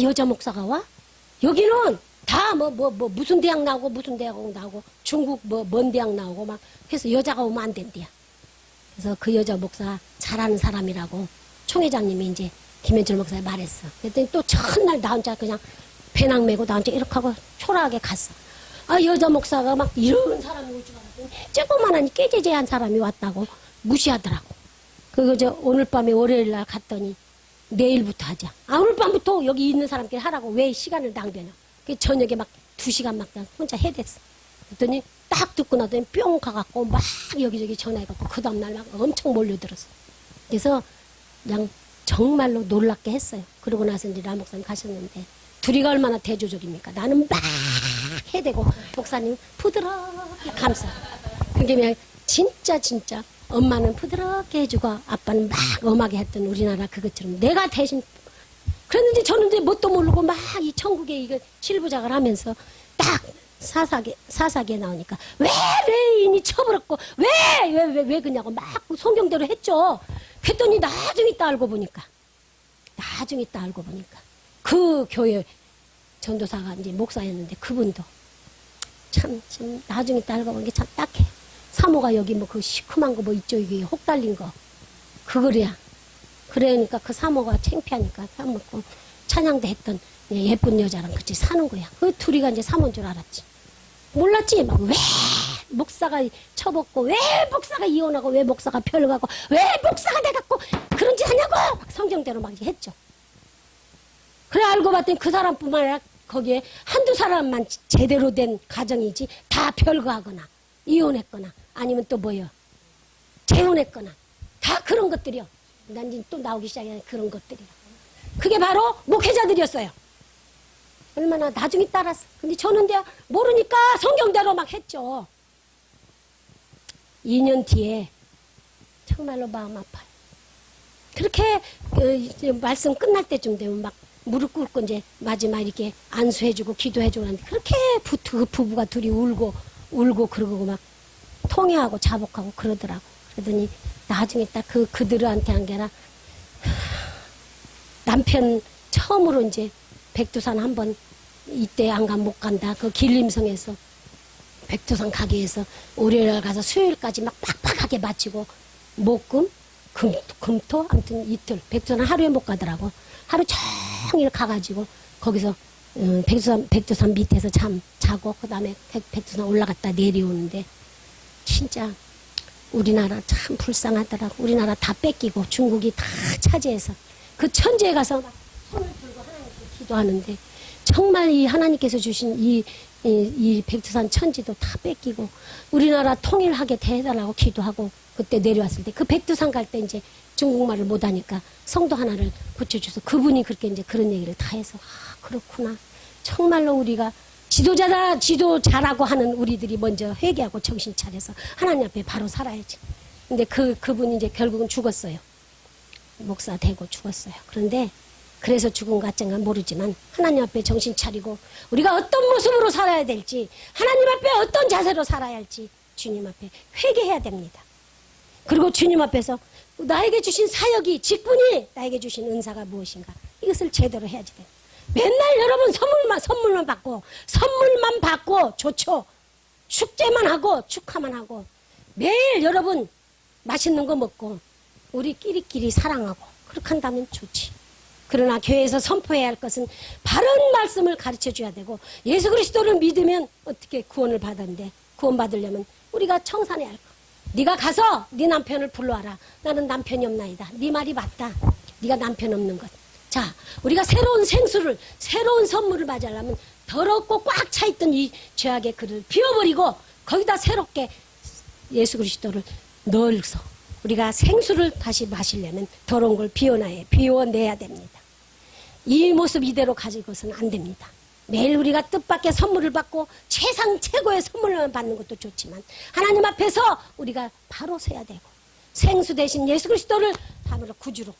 Speaker 2: 여자 목사가 와? 여기는 다 무슨 대학 나오고 무슨 대학 나오고 중국 먼 대학 나오고 막 해서 여자가 오면 안 된대요. 그래서 그 여자 목사 잘하는 사람이라고 총회장님이 이제 김현철 목사에 말했어. 그랬더니 또 첫날 나 혼자 그냥 배낭 메고 나 혼자 이렇게 하고 초라하게 갔어. 여자 목사가 막 이런 사람이 올 줄 알았더니 조그만한 깨재재한 사람이 왔다고 무시하더라고. 그거 오늘 밤에 월요일 날 갔더니 내일부터 하자. 오늘 밤부터 여기 있는 사람끼리 하라고 왜 시간을 낭비하냐. 그 저녁에 막 2시간 막 그냥 혼자 해댔어. 그랬더니 딱 듣고 나더니 뿅 가갖고 막 여기저기 전화해갖고 그 다음날 막 엄청 몰려들었어. 그래서 그냥 정말로 놀랍게 했어요. 그러고 나서 이제 라 목사님 가셨는데 둘이가 얼마나 대조적입니까? 나는 막 해대고 목사님 부드럽게 감싸. 그게 그냥 진짜 엄마는 부드럽게 해주고 아빠는 막 엄하게 했던 우리나라 그것처럼 내가 대신 그랬는데 저는 이제 뭣도 모르고 막 이 천국에 이거 칠부작을 하면서 딱 사사기에 나오니까 왜 레인이 쳐버렸고 왜 그냐고 막 성경대로 했죠. 했더니 나중에 있다 알고 보니까 그 교회 전도사가 이제 목사였는데 그분도 참 나중에 있다 알고 보니까 참 딱해. 사모가 여기 그 시큼한 거 이쪽에 혹 달린 거 그거래야. 그러니까 그 사모가 창피하니까 사모 찬양대 했던 예쁜 여자랑 같이 사는 거야. 그 둘이가 이제 사모인 줄 알았지. 몰랐지. 막 왜 목사가 쳐먹고 왜 목사가 이혼하고 왜 목사가 별가고 왜 목사가 돼갖고 그런 짓 하냐고 막 성경대로 막 했죠. 그래 알고 봤더니 그 사람뿐만 아니라 거기에 한두 사람만 제대로 된 가정이지 다 별거하거나 이혼했거나 아니면 또 재혼했거나 다 그런 것들이요. 난 이제 또 나오기 시작해 그런 것들이요. 그게 바로 목회자들이었어요. 얼마나 나중에 따랐어. 근데 저는 모르니까 성경대로 막 했죠. 2년 뒤에 정말로 마음 아파요. 그렇게 말씀 끝날 때쯤 되면 막 무릎 꿇고 이제 마지막 이렇게 안수해주고 기도해주고 하는데 그렇게 그 부부가 둘이 울고 그러고 막 통회하고 자복하고 그러더라고. 그러더니 나중에 딱 그들한테 한 게 아니라 남편 처음으로 이제 백두산 한번 이때 안 가면 못 간다. 그 길림성에서 백두산 가게에서 월요일 가서 수요일까지 막 빡빡하게 마치고 목금, 금토 아무튼 이틀 백두산 하루에 못 가더라고. 하루 종일 가가지고 거기서 백두산 밑에서 자고 그다음에 백두산 올라갔다 내려오는데 진짜 우리나라 참 불쌍하더라고. 우리나라 다 뺏기고 중국이 다 차지해서 그 천지에 가서 막 손을 들고 하나님께 기도하는데 정말 이 하나님께서 주신 이 백두산 천지도 다 뺏기고 우리나라 통일하게 해달라고 기도하고 그때 내려왔을 때 그 백두산 갈 때 이제 중국말을 못하니까 성도 하나를 붙여줘서 그분이 그렇게 이제 그런 얘기를 다 해서 그렇구나. 정말로 우리가 지도자라고 하는 우리들이 먼저 회개하고 정신 차려서 하나님 앞에 바로 살아야지. 근데 그분이 이제 결국은 죽었어요. 목사 되고 죽었어요. 그런데 그래서 죽은 것 같은가 모르지만 하나님 앞에 정신 차리고 우리가 어떤 모습으로 살아야 될지 하나님 앞에 어떤 자세로 살아야 할지 주님 앞에 회개해야 됩니다. 그리고 주님 앞에서 나에게 주신 사역이 직분이 나에게 주신 은사가 무엇인가 이것을 제대로 해야지 돼요. 맨날 여러분 선물만 받고 좋죠. 축제만 하고 축하만 하고 매일 여러분 맛있는 거 먹고 우리끼리끼리 사랑하고 그렇게 한다면 좋지. 그러나 교회에서 선포해야 할 것은 바른 말씀을 가르쳐 줘야 되고 예수 그리스도를 믿으면 어떻게 구원을 받았는데 구원 받으려면 우리가 청산해야 할 거. 네가 가서 네 남편을 불러와라. 나는 남편이 없나이다. 네 말이 맞다. 네가 남편 없는 것. 자, 우리가 새로운 생수를 새로운 선물을 맞이하려면 더럽고 꽉 차있던 이 죄악의 그릇을 비워버리고 거기다 새롭게 예수 그리스도를 넣어서 우리가 생수를 다시 마시려면 더러운 걸 비워내야 됩니다. 이 모습 이대로 가지고서는 안 됩니다. 매일 우리가 뜻밖의 선물을 받고 최상 최고의 선물을 받는 것도 좋지만 하나님 앞에서 우리가 바로 서야 되고 생수 대신 예수 그리스도를 바로 구주로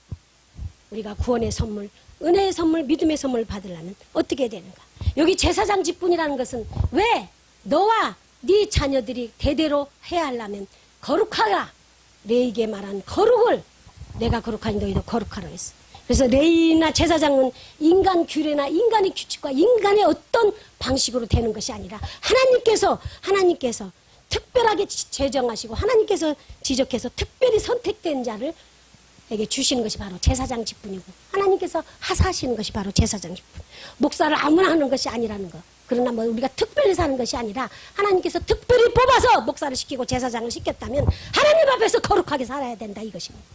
Speaker 2: 우리가 구원의 선물, 은혜의 선물, 믿음의 선물을 받으려면 어떻게 되는가? 여기 제사장 직분이라는 것은 왜 너와 네 자녀들이 대대로 해야 하려면 거룩하라. 레이게 말한 거룩을 내가 거룩하니 너희도 거룩하라 했어. 그래서 레이나 제사장은 인간 규례나 인간의 규칙과 인간의 어떤 방식으로 되는 것이 아니라 하나님께서 특별하게 제정하시고 하나님께서 지적해서 특별히 선택된 자를 에게 주시는 것이 바로 제사장 직분이고 하나님께서 하사하시는 것이 바로 제사장 직분. 목사를 아무나 하는 것이 아니라는 거. 그러나 뭐 우리가 특별히 사는 것이 아니라 하나님께서 특별히 뽑아서 목사를 시키고 제사장을 시켰다면 하나님 앞에서 거룩하게 살아야 된다 이것입니다.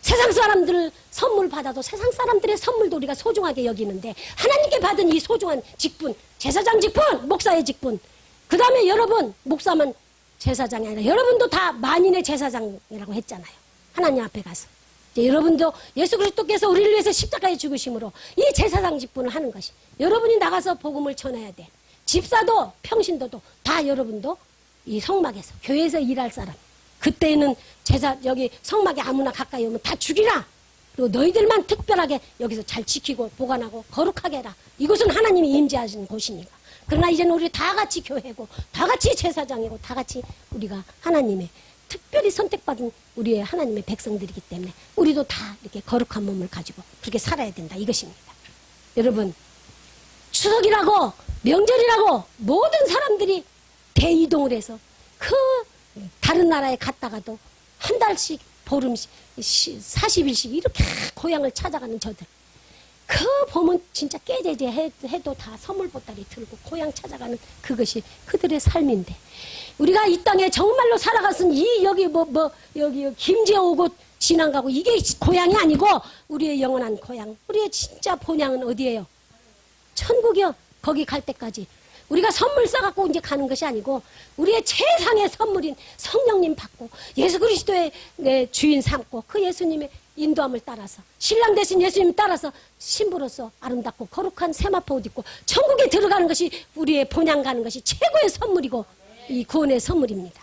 Speaker 2: 세상 사람들 선물 받아도 세상 사람들의 선물도 우리가 소중하게 여기는데 하나님께 받은 이 소중한 직분, 제사장 직분, 목사의 직분. 그 다음에 여러분 목사만 제사장이 아니라 여러분도 다 만인의 제사장이라고 했잖아요. 하나님 앞에 가서 이제 여러분도 예수 그리스도께서 우리를 위해서 십자가에 죽으심으로 이 제사장 직분을 하는 것이 여러분이 나가서 복음을 전해야 돼. 집사도 평신도도 다 여러분도 이 성막에서 교회에서 일할 사람. 그때는 여기 성막에 아무나 가까이 오면 다 죽이라. 그리고 너희들만 특별하게 여기서 잘 지키고 보관하고 거룩하게 해라. 이곳은 하나님이 임재하시는 곳이니까. 그러나 이제는 우리 다 같이 교회고 다 같이 제사장이고 다 같이 우리가 하나님의 특별히 선택받은 우리의 하나님의 백성들이기 때문에 우리도 다 이렇게 거룩한 몸을 가지고 그렇게 살아야 된다 이것입니다. 여러분 추석이라고 명절이라고 모든 사람들이 대이동을 해서 그 다른 나라에 갔다가도 한 달씩 보름씩 40일씩 이렇게 고향을 찾아가는 저들 그 보면 진짜 깨제제 해도 다 선물 보따리 들고 고향 찾아가는 그것이 그들의 삶인데 우리가 이 땅에 정말로 살아갔은 여기 여기 김제 오고 지난 가고 이게 고향이 아니고 우리의 영원한 고향 우리의 진짜 본향은 어디예요? 천국이요. 거기 갈 때까지 우리가 선물 싸갖고 이제 가는 것이 아니고 우리의 최상의 선물인 성령님 받고 예수 그리스도의 주인 삼고 그 예수님의 인도함을 따라서 신랑 대신 예수님 따라서 신부로서 아름답고 거룩한 세마포 옷 입고 천국에 들어가는 것이 우리의 본향 가는 것이 최고의 선물이고 이 구원의 선물입니다.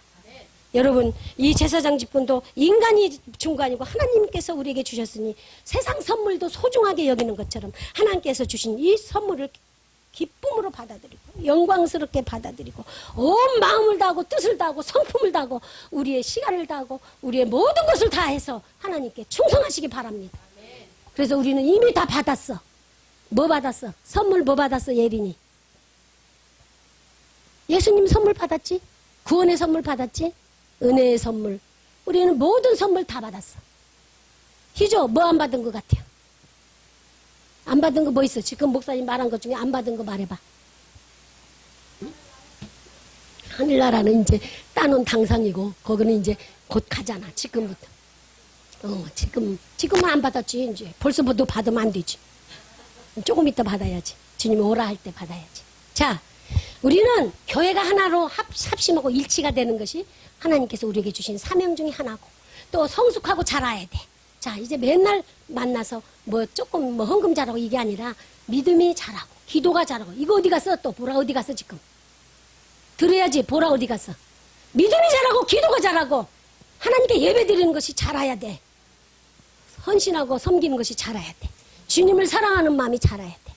Speaker 2: 여러분 이 제사장 직분도 인간이 준 거 아니고 하나님께서 우리에게 주셨으니 세상 선물도 소중하게 여기는 것처럼 하나님께서 주신 이 선물을 기쁨으로 받아들이고 영광스럽게 받아들이고 온 마음을 다하고 뜻을 다하고 성품을 다하고 우리의 시간을 다하고 우리의 모든 것을 다해서 하나님께 충성하시기 바랍니다. 그래서 우리는 이미 다 받았어. 뭐 받았어? 선물 뭐 받았어 예린이? 예수님 선물 받았지? 구원의 선물 받았지? 은혜의 선물. 우리는 모든 선물 다 받았어. 희조, 뭐 안 받은 것 같아요? 안 받은 거 뭐 있어? 지금 목사님 말한 것 중에 안 받은 거 말해봐. 하늘나라는 이제 따놓은 당상이고, 거기는 이제 곧 가잖아, 지금부터. 지금은 안 받았지, 이제. 벌써부터 받으면 안 되지. 조금 이따 받아야지. 주님이 오라 할 때 받아야지. 자, 우리는 교회가 하나로 합심하고 일치가 되는 것이 하나님께서 우리에게 주신 사명 중에 하나고, 또 성숙하고 자라야 돼. 자, 이제 맨날 만나서 뭐 조금 뭐 헌금 잘하고 이게 아니라 믿음이 자라고, 기도가 자라고. 이거 어디 갔어? 또 보라 어디 갔어, 지금? 들어야지. 보라 어디 갔어? 믿음이 자라고, 기도가 자라고, 하나님께 예배 드리는 것이 자라야 돼. 헌신하고 섬기는 것이 자라야 돼. 주님을 사랑하는 마음이 자라야 돼.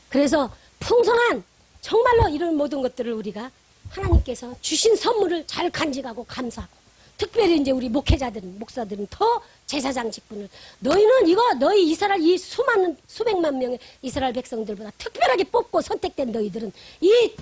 Speaker 2: 그래서 풍성한 정말로 이런 모든 것들을 우리가 하나님께서 주신 선물을 잘 간직하고 감사하고, 특별히 이제 우리 목회자들은, 목사들은 더 제사장 직분을, 너희는 이거 너희 이스라엘 이 수많은 수백만 명의 이스라엘 백성들보다 특별하게 뽑고 선택된 너희들은 이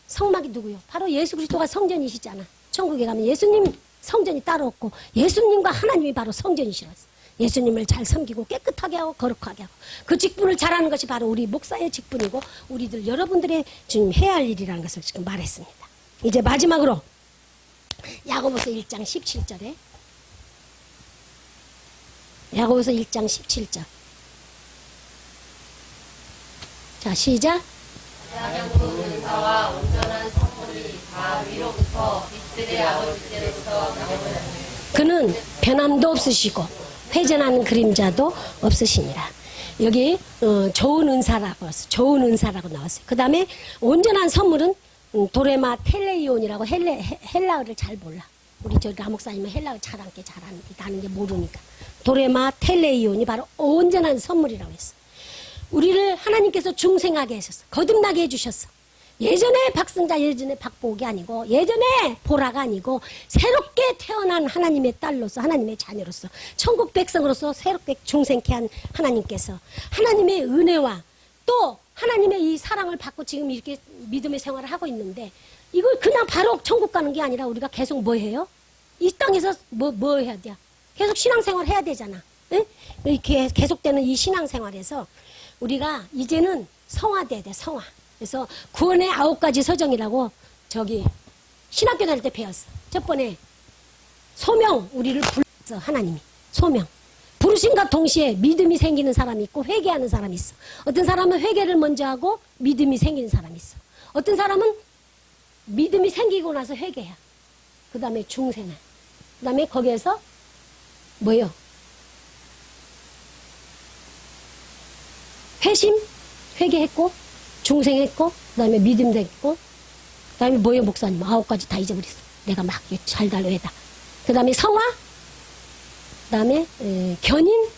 Speaker 2: 성막이 누구요? 바로 예수 그리스도가 성전이시잖아. 천국에 가면 예수님 성전이 따로 없고 예수님과 하나님이 바로 성전이시라서 예수님을 잘 섬기고 깨끗하게 하고 거룩하게 하고 그 직분을 잘하는 것이 바로 우리 목사의 직분이고 우리들 여러분들의 지금 해야 할 일이라는 것을 지금 말했습니다. 이제 마지막으로 야고보서 1장 17절에 야고보서 1장 17절 자 시작.
Speaker 3: 양양도 은사와 온전한 선물이 다 위로부터 빛들의 아버지께로부터 나오느니라.
Speaker 2: 그는 변함도 없으시고 회전하는 그림자도 없으시니라. 여기 좋은 은사라고 나왔어요. 그 다음에 온전한 선물은 도레마 텔레이온이라고 헬라어를 잘 몰라. 우리 저 라목사님은 헬라어 잘하는데 나는 게 모르니까. 도레마 텔레이온이 바로 온전한 선물이라고 했어. 우리를 하나님께서 중생하게 하셨어. 거듭나게 해주셨어. 예전에 박승자, 예전에 박보옥이 아니고 예전에 보라가 아니고 새롭게 태어난 하나님의 딸로서 하나님의 자녀로서 천국 백성으로서 새롭게 중생케 한 하나님께서 하나님의 은혜와 또 하나님의 이 사랑을 받고 지금 이렇게 믿음의 생활을 하고 있는데 이걸 그냥 바로 천국 가는 게 아니라 우리가 계속 뭐 해요? 이 땅에서 뭐 해야 돼? 계속 신앙생활 해야 되잖아. 응? 이렇게 계속되는 이 신앙생활에서 우리가 이제는 성화돼야 돼. 성화. 그래서 구원의 9가지 서정이라고 저기 신학교 다닐 때 배웠어. 첫 번에 소명 우리를 불렀어. 하나님이 소명 부르심과 동시에 믿음이 생기는 사람이 있고 회개하는 사람이 있어. 어떤 사람은 회개를 먼저 하고 믿음이 생기는 사람이 있어. 어떤 사람은 믿음이 생기고 나서 회개야. 그 다음에 중생활. 그 다음에 거기에서 뭐요? 회개했고 중생했고 그 다음에 믿음 됐고 그 다음에 뭐예요 목사님? 9가지 다 잊어버렸어. 내가 막 잘 달려야다. 그 다음에 성화 그 다음에 견인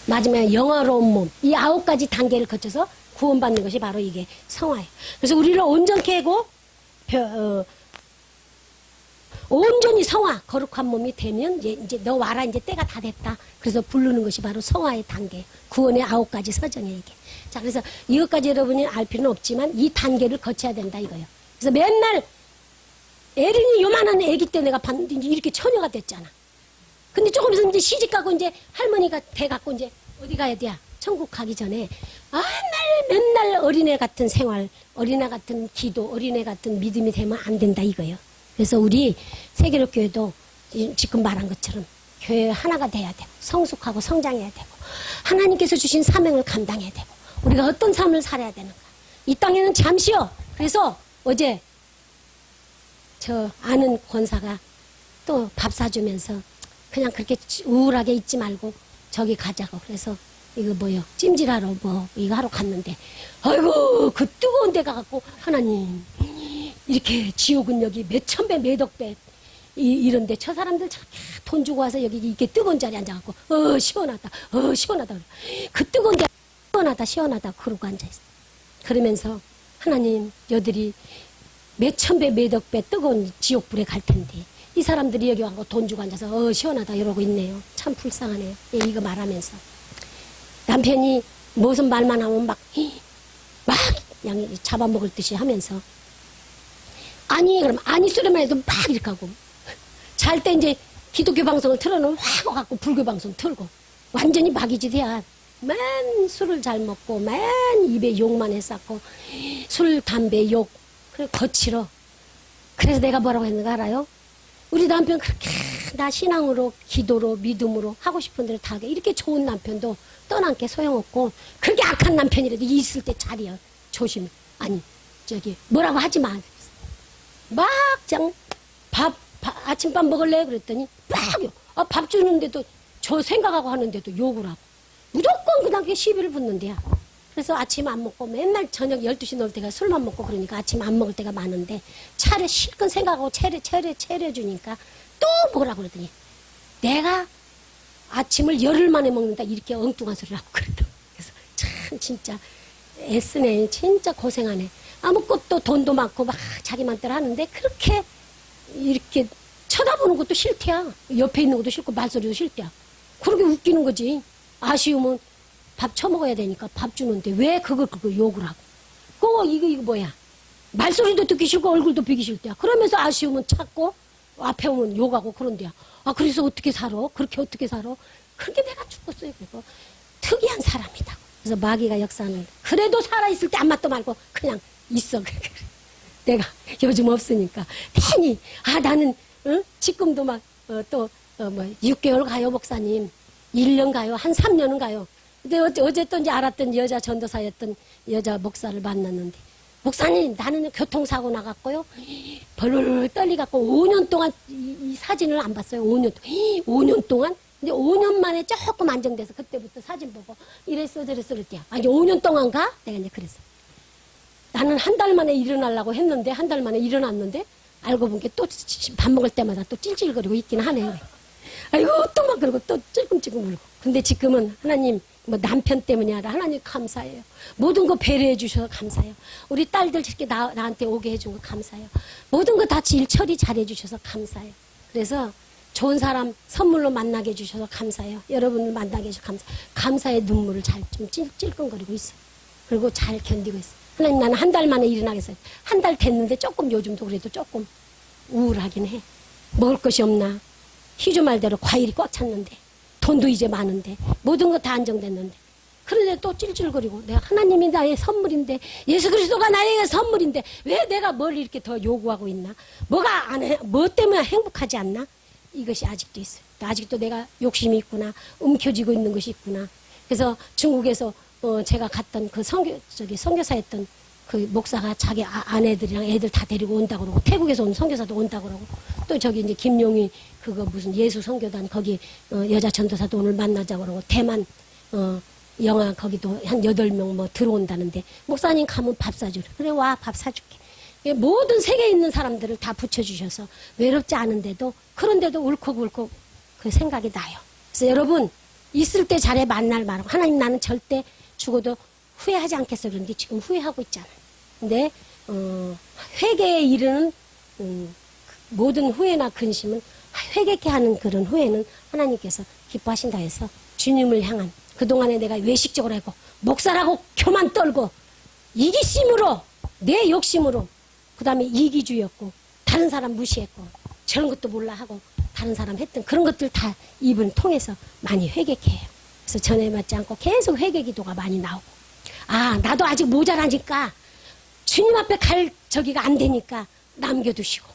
Speaker 2: 마지막에 영화로운 몸. 이 9가지 단계를 거쳐서 구원받는 것이 바로 이게 성화예요. 그래서 우리를 온전케 하고 온전히 성화 거룩한 몸이 되면 이제 너 와라 이제 때가 다 됐다. 그래서 부르는 것이 바로 성화의 단계. 구원의 9가지 서정이에요 이게. 자, 그래서 이것까지 여러분이 알 필요는 없지만 이 단계를 거쳐야 된다 이거예요. 그래서 맨날 에린이 요만한 애기 때 내가 봤는데 이제 이렇게 처녀가 됐잖아. 근데 조금 있으면 이제 시집가고 이제 할머니가 돼갖고 이제 어디 가야 돼? 천국 가기 전에 맨날 어린애 같은 생활, 어린애 같은 기도, 어린애 같은 믿음이 되면 안 된다 이거예요. 그래서 우리 세계로 교회도 지금 말한 것처럼 교회 하나가 돼야 되고 성숙하고 성장해야 되고 하나님께서 주신 사명을 감당해야 되고 우리가 어떤 삶을 살아야 되는가. 이 땅에는 잠시요. 그래서 어제 저 아는 권사가 또 밥 사주면서 그냥 그렇게 우울하게 있지 말고 저기 가자고. 그래서 이거 뭐요? 찜질하러 이거 하러 갔는데 아이고 그 뜨거운 데 가갖고 하나님 이렇게 지옥은 여기 몇천 배 몇억 배 이런데 저 사람들 저렇게 돈 주고 와서 여기 이렇게 뜨거운 자리에 앉아갖고 시원하다 시원하다 그 뜨거운 데 시원하다 그러고 앉아있어. 그러면서 하나님 여들이 몇천 배 몇억 배 뜨거운 지옥불에 갈 텐데 이 사람들이 여기 와서 돈 주고 앉아서 시원하다 이러고 있네요. 참 불쌍하네요. 예, 이거 말하면서 남편이 무슨 말만 하면 막 양이 잡아먹을 듯이 하면서 아니 그러면 아니 소리만 해도 막 이렇게 하고 잘 때 이제 기독교 방송을 틀어놓으면 확 와갖고 불교 방송 틀고 완전히 마귀지대야. 맨 술을 잘 먹고 맨 입에 욕만 했었고 술 담배 욕 그래 거칠어. 그래서 내가 뭐라고 했는가 알아요? 우리 남편 그렇게 나 신앙으로 기도로 믿음으로 하고 싶은 대로 다 하게 이렇게 좋은 남편도 떠난 게 소용없고 그렇게 악한 남편이라도 있을 때 잘이야. 조심해. 아니 저기 뭐라고 하지 마. 막장 아침밥 먹을래? 그랬더니 막 욕. 밥 주는데도 저 생각하고 하는데도 욕을 하고 무조건 그냥 그게 시비를 붙는데야. 그래서 아침 안 먹고 맨날 저녁 12시 넘을 때가 술만 먹고 그러니까 아침 안 먹을 때가 많은데 차례 실컷 생각하고 차려주니까 또 먹으라고 그러더니 내가 아침을 열흘 만에 먹는다 이렇게 엉뚱한 소리를 하고 그랬다. 그래서 참 진짜 애쓰네. 진짜 고생하네. 아무것도 돈도 많고 막 자기 맘대로 하는데 그렇게 이렇게 쳐다보는 것도 싫대야. 옆에 있는 것도 싫고 말소리도 싫대야. 그렇게 웃기는 거지. 아쉬우면 밥 처먹어야 되니까 밥 주는데 왜 그거 욕을 하고. 이거 뭐야. 말소리도 듣기 싫고 얼굴도 비기 싫대야. 그러면서 아쉬우면 찾고 앞에 오면 욕하고 그런데야. 그래서 어떻게 살아? 그렇게 어떻게 살아? 그렇게 내가 죽었어요. 그리고 특이한 사람이다. 그래서 마귀가 역사하는 그래도 살아있을 때 안 맞도 말고 그냥 있어. 내가 요즘 없으니까 괜히 나는 지금도 막 6개월 가요 목사님 1년 가요 한 3년은 가요. 근데 어제 또 이제 알았던 여자 전도사였던 여자 목사를 만났는데 목사님 나는 교통사고 나갔고요 벌벌 떨리갖고 5년 동안 이 사진을 안 봤어요. 5년 동안 근데 5년 만에 조금 안정돼서 그때부터 사진 보고 이랬어 저랬어 그랬대요. 아니 5년 동안 가? 내가 이제 그랬어. 나는 한 달 만에 일어나려고 했는데 한 달 만에 일어났는데 알고 본 게 또 밥 먹을 때마다 또 찔찔거리고 있긴 하네요. 아이고 또 막 그러고 또 찔끔찔끔 울고. 근데 지금은 하나님 뭐 남편 때문이 아니라 하나님 감사해요. 모든 거 배려해 주셔서 감사해요. 우리 딸들 이렇게 나한테 오게 해준 거 감사해요. 모든 거 다 일처리 잘해 주셔서 감사해요. 그래서 좋은 사람 선물로 만나게 해주셔서 감사해요. 여러분을 만나게 해주셔서 감사해요. 감사의 눈물을 잘 좀 찔끔거리고 있어요. 그리고 잘 견디고 있어요. 하나님 나는 한 달 만에 일어나겠어요. 한 달 됐는데 조금 요즘도 그래도 조금 우울하긴 해. 먹을 것이 없나. 희주 말대로 과일이 꽉 찼는데 돈도 이제 많은데 모든 거 다 안정됐는데 그런데 또 찔찔거리고 내가 하나님이 나의 선물인데 예수 그리스도가 나에게 선물인데 왜 내가 뭘 이렇게 더 요구하고 있나. 뭐가 안 해. 뭐 때문에 행복하지 않나. 이것이 아직도 있어요. 아직도 내가 욕심이 있구나. 움켜쥐고 있는 것이 있구나. 그래서 중국에서 제가 갔던 그 선교사였던 그 목사가 자기 아내들이랑 애들 다 데리고 온다고 그러고 태국에서 온 선교사도 온다고 그러고 또 저기 이제 김용희 그거 무슨 예수 선교단 거기 여자 전도사도 오늘 만나자고 그러고 대만 영화 거기도 한 8명 뭐 들어온다는데 목사님 가면 밥 사주래. 그래 와 밥 사줄게. 모든 세계에 있는 사람들을 다 붙여주셔서 외롭지 않은데도 그런데도 울컥울컥 그 생각이 나요. 그래서 여러분 있을 때 잘해 만날 말하고 하나님 나는 절대 죽어도 후회하지 않겠어 그런데 지금 후회하고 있잖아요. 근데 회개에 이르는 모든 후회나 근심은 회개케 하는 그런 후회는 하나님께서 기뻐하신다 해서 주님을 향한 그동안에 내가 외식적으로 하고 목사라고 교만 떨고 이기심으로 내 욕심으로 그 다음에 이기주의였고 다른 사람 무시했고 저런 것도 몰라 하고 다른 사람 했던 그런 것들 다 입을 통해서 많이 회개케 해요. 그래서 전에 맞지 않고 계속 회개 기도가 많이 나오고 나도 아직 모자라니까 주님 앞에 갈 저기가 안 되니까 남겨두시고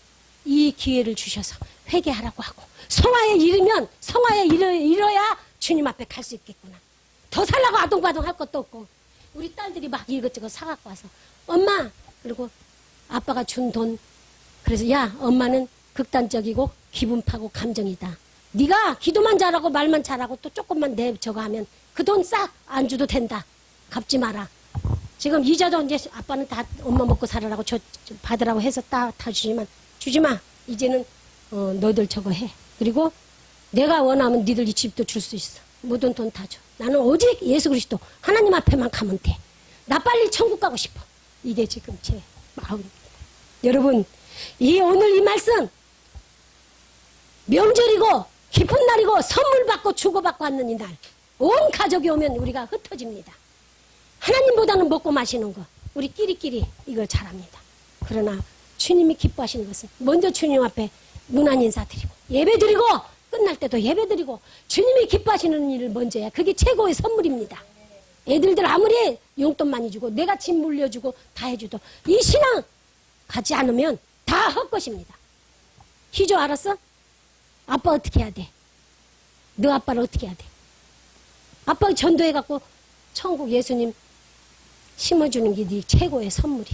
Speaker 2: 이 기회를 주셔서 회개하라고 하고 성화에 이르면 성화에 이뤄야 주님 앞에 갈 수 있겠구나. 더 살라고 아동바동 할 것도 없고 우리 딸들이 막 이것저것 사갖고 와서 엄마 그리고 아빠가 준 돈 그래서 야 엄마는 극단적이고 기분 파고 감정이다. 네가 기도만 잘하고 말만 잘하고 또 조금만 내 저거 하면 그 돈 싹 안 줘도 된다. 갚지 마라. 지금 이자도 이제 아빠는 다 엄마 먹고 살으라고 받으라고 해서 다 주지만 주지 마. 이제는 너들 저거 해. 그리고 내가 원하면 니들 이 집도 줄 수 있어. 모든 돈 다 줘. 나는 오직 예수 그리스도 하나님 앞에만 가면 돼. 나 빨리 천국 가고 싶어. 이게 지금 제 마음입니다. 여러분 오늘 이 말씀 명절이고 기쁜 날이고 선물 받고 주고받고 하는 이 날 온 가족이 오면 우리가 흩어집니다. 하나님보다는 먹고 마시는 거 우리 끼리끼리 이걸 잘합니다. 그러나 주님이 기뻐하시는 것은 먼저 주님 앞에 문안 인사드리고 예배드리고 끝날 때도 예배드리고 주님이 기뻐하시는 일을 먼저 해야 그게 최고의 선물입니다. 애들들 아무리 용돈 많이 주고 내가 집 물려주고 다 해줘도 이 신앙 가지 않으면 다 헛것입니다. 희조 알았어? 아빠 어떻게 해야 돼? 너 아빠를 어떻게 해야 돼? 아빠가 전도해갖고 천국 예수님 심어주는 게 네 최고의 선물이.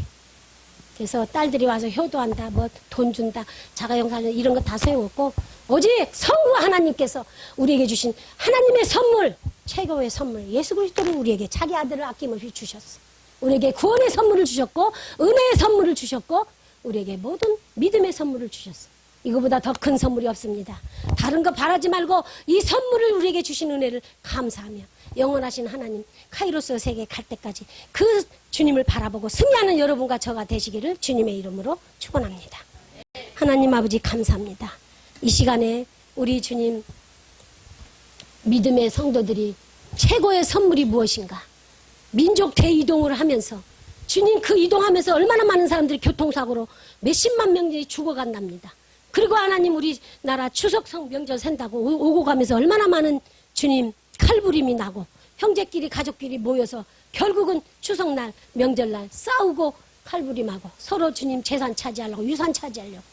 Speaker 2: 그래서 딸들이 와서 효도한다, 뭐 돈 준다, 자가용사 이런 거 다 소용없고 오직 성부 하나님께서 우리에게 주신 하나님의 선물, 최고의 선물 예수 그리스도를 우리에게 자기 아들을 아낌없이 주셨어. 우리에게 구원의 선물을 주셨고 은혜의 선물을 주셨고 우리에게 모든 믿음의 선물을 주셨어. 이거보다 더 큰 선물이 없습니다. 다른 거 바라지 말고 이 선물을 우리에게 주신 은혜를 감사하며 영원하신 하나님 카이로스 세계 갈 때까지 그 주님을 바라보고 승리하는 여러분과 저가 되시기를 주님의 이름으로 축원합니다. 하나님 아버지 감사합니다. 이 시간에 우리 주님 믿음의 성도들이 최고의 선물이 무엇인가? 민족 대이동을 하면서 주님 그 이동하면서 얼마나 많은 사람들이 교통사고로 몇십만 명이 죽어간답니다. 그리고 하나님 우리나라 추석 명절 센다고 오고 가면서 얼마나 많은 주님 칼부림이 나고 형제끼리 가족끼리 모여서 결국은 추석날 명절날 싸우고 칼부림하고 서로 주님 재산 차지하려고 유산 차지하려고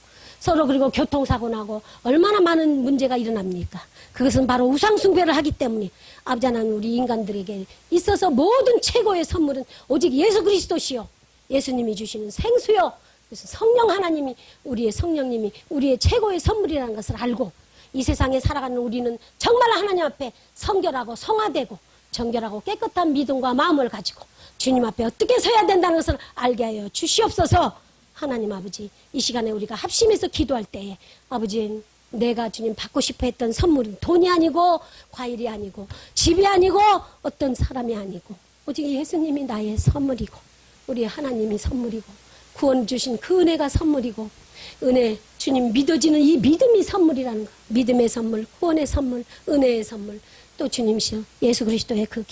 Speaker 2: 서로 그리고 교통사고 나고 얼마나 많은 문제가 일어납니까? 그것은 바로 우상숭배를 하기 때문에 아버지 하나님 우리 인간들에게 있어서 모든 최고의 선물은 오직 예수 그리스도시요 예수님이 주시는 생수요. 그래서 성령 하나님이 우리의 성령님이 우리의 최고의 선물이라는 것을 알고 이 세상에 살아가는 우리는 정말 하나님 앞에 성결하고 성화되고 정결하고 깨끗한 믿음과 마음을 가지고 주님 앞에 어떻게 서야 된다는 것을 알게 하여 주시옵소서. 하나님 아버지 이 시간에 우리가 합심해서 기도할 때에 아버지 내가 주님 받고 싶어 했던 선물은 돈이 아니고 과일이 아니고 집이 아니고 어떤 사람이 아니고 오직 예수님이 나의 선물이고 우리 하나님이 선물이고 구원 주신 그 은혜가 선물이고 은혜 주님 믿어지는 이 믿음이 선물이라는 거. 믿음의 선물, 구원의 선물, 은혜의 선물 또 주님이시여 예수 그리스도의 그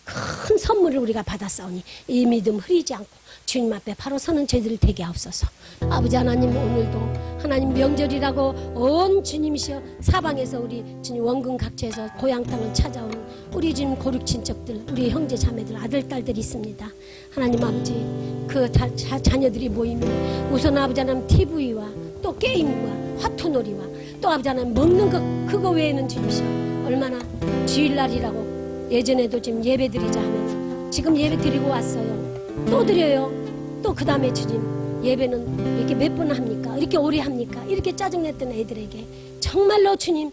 Speaker 2: 큰 선물을 우리가 받았사오니 이 믿음 흐리지 않고 주님 앞에 바로 서는 저희들 되게 하옵소서. 아버지 하나님 오늘도 하나님 명절이라고 온 주님이시여 사방에서 우리 주님 원근 각처에서 고향 땅을 찾아오는 우리 주님 고륙 친척들 우리 형제 자매들 아들 딸들이 있습니다. 하나님 아버지 그 자녀들이 모이면 우선 아버지 하나님 TV와 또 게임과 화투놀이와 또 아버지 하나님 먹는 것 그거 외에는 주님이시여 얼마나 주일날이라고 예전에도 지금 예배 드리자 하면서 지금 예배 드리고 왔어요. 또 드려요. 또 그 다음에 주님 예배는 이렇게 몇 번 합니까? 이렇게 오래 합니까? 이렇게 짜증냈던 애들에게 정말로 주님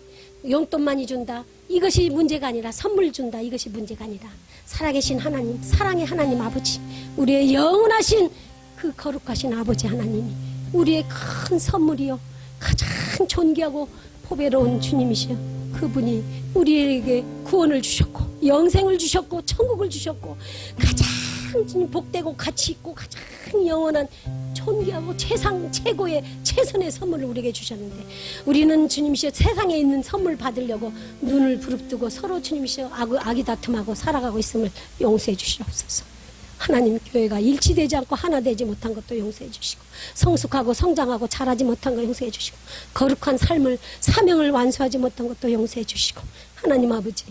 Speaker 2: 용돈 많이 준다 이것이 문제가 아니라 선물 준다 이것이 문제가 아니라 살아계신 하나님 사랑의 하나님 아버지 우리의 영원하신 그 거룩하신 아버지 하나님이 우리의 큰 선물이요 가장 존귀하고 보배로운 주님이시여 그분이 우리에게 구원을 주셨고 영생을 주셨고 천국을 주셨고 가장 복되고 가치 있고 가장 영원한 존귀하고 최고의 최선의 선물을 우리에게 주셨는데 우리는 주님이시여 세상에 있는 선물 받으려고 눈을 부릅뜨고 서로 주님이시여 악의 다툼하고 살아가고 있음을 용서해 주시옵소서. 하나님 교회가 일치되지 않고 하나 되지 못한 것도 용서해 주시고 성숙하고 성장하고 자라지 못한 것 용서해 주시고 거룩한 삶을 사명을 완수하지 못한 것도 용서해 주시고 하나님 아버지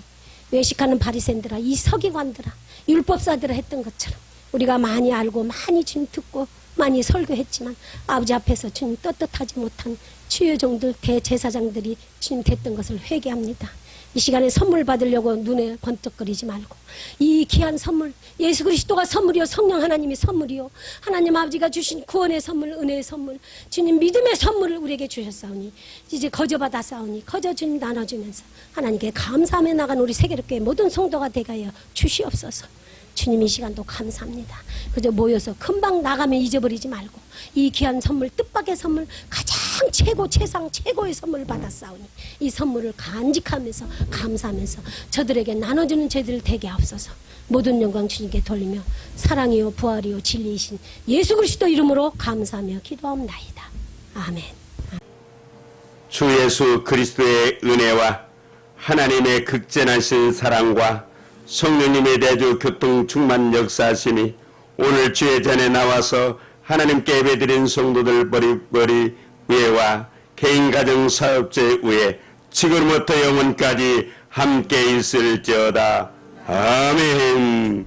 Speaker 2: 외식하는 바리새인들아 이 서기관들아 율법사들아 했던 것처럼 우리가 많이 알고 많이 주님 듣고 많이 설교했지만 아버지 앞에서 주님 떳떳하지 못한 주여 종들 대제사장들이 주님 됐던 것을 회개합니다. 이 시간에 선물 받으려고 눈에 번쩍거리지 말고 이 귀한 선물 예수 그리스도가 선물이요 성령 하나님이 선물이요 하나님 아버지가 주신 구원의 선물 은혜의 선물 주님 믿음의 선물을 우리에게 주셨사오니 이제 거저 받았사오니 거저 주님 나눠주면서 하나님께 감사하며 나간 우리 세계롭게 모든 성도가 되게 하여 주시옵소서. 주님 이 시간도 감사합니다. 그저 모여서 금방 나가면 잊어버리지 말고 이 귀한 선물 뜻밖의 선물 가장 최고 최상 최고의 선물을 받았사오니 이 선물을 간직하면서 감사하면서 저들에게 나눠주는 저희들 되게 하옵소서. 모든 영광 주님께 돌리며 사랑이요 부활이요 진리이신 예수 그리스도 이름으로 감사하며 기도하옵나이다. 아멘.
Speaker 4: 주 예수 그리스도의 은혜와 하나님의 극진하신 사랑과 성령님의 대주 교통 충만 역사하심이 오늘 주의 전에 나와서 하나님께 예배드린 성도들 머리 위에와 개인 가정 사업체 위에 지금부터 영원까지 함께 있을지어다. 아멘.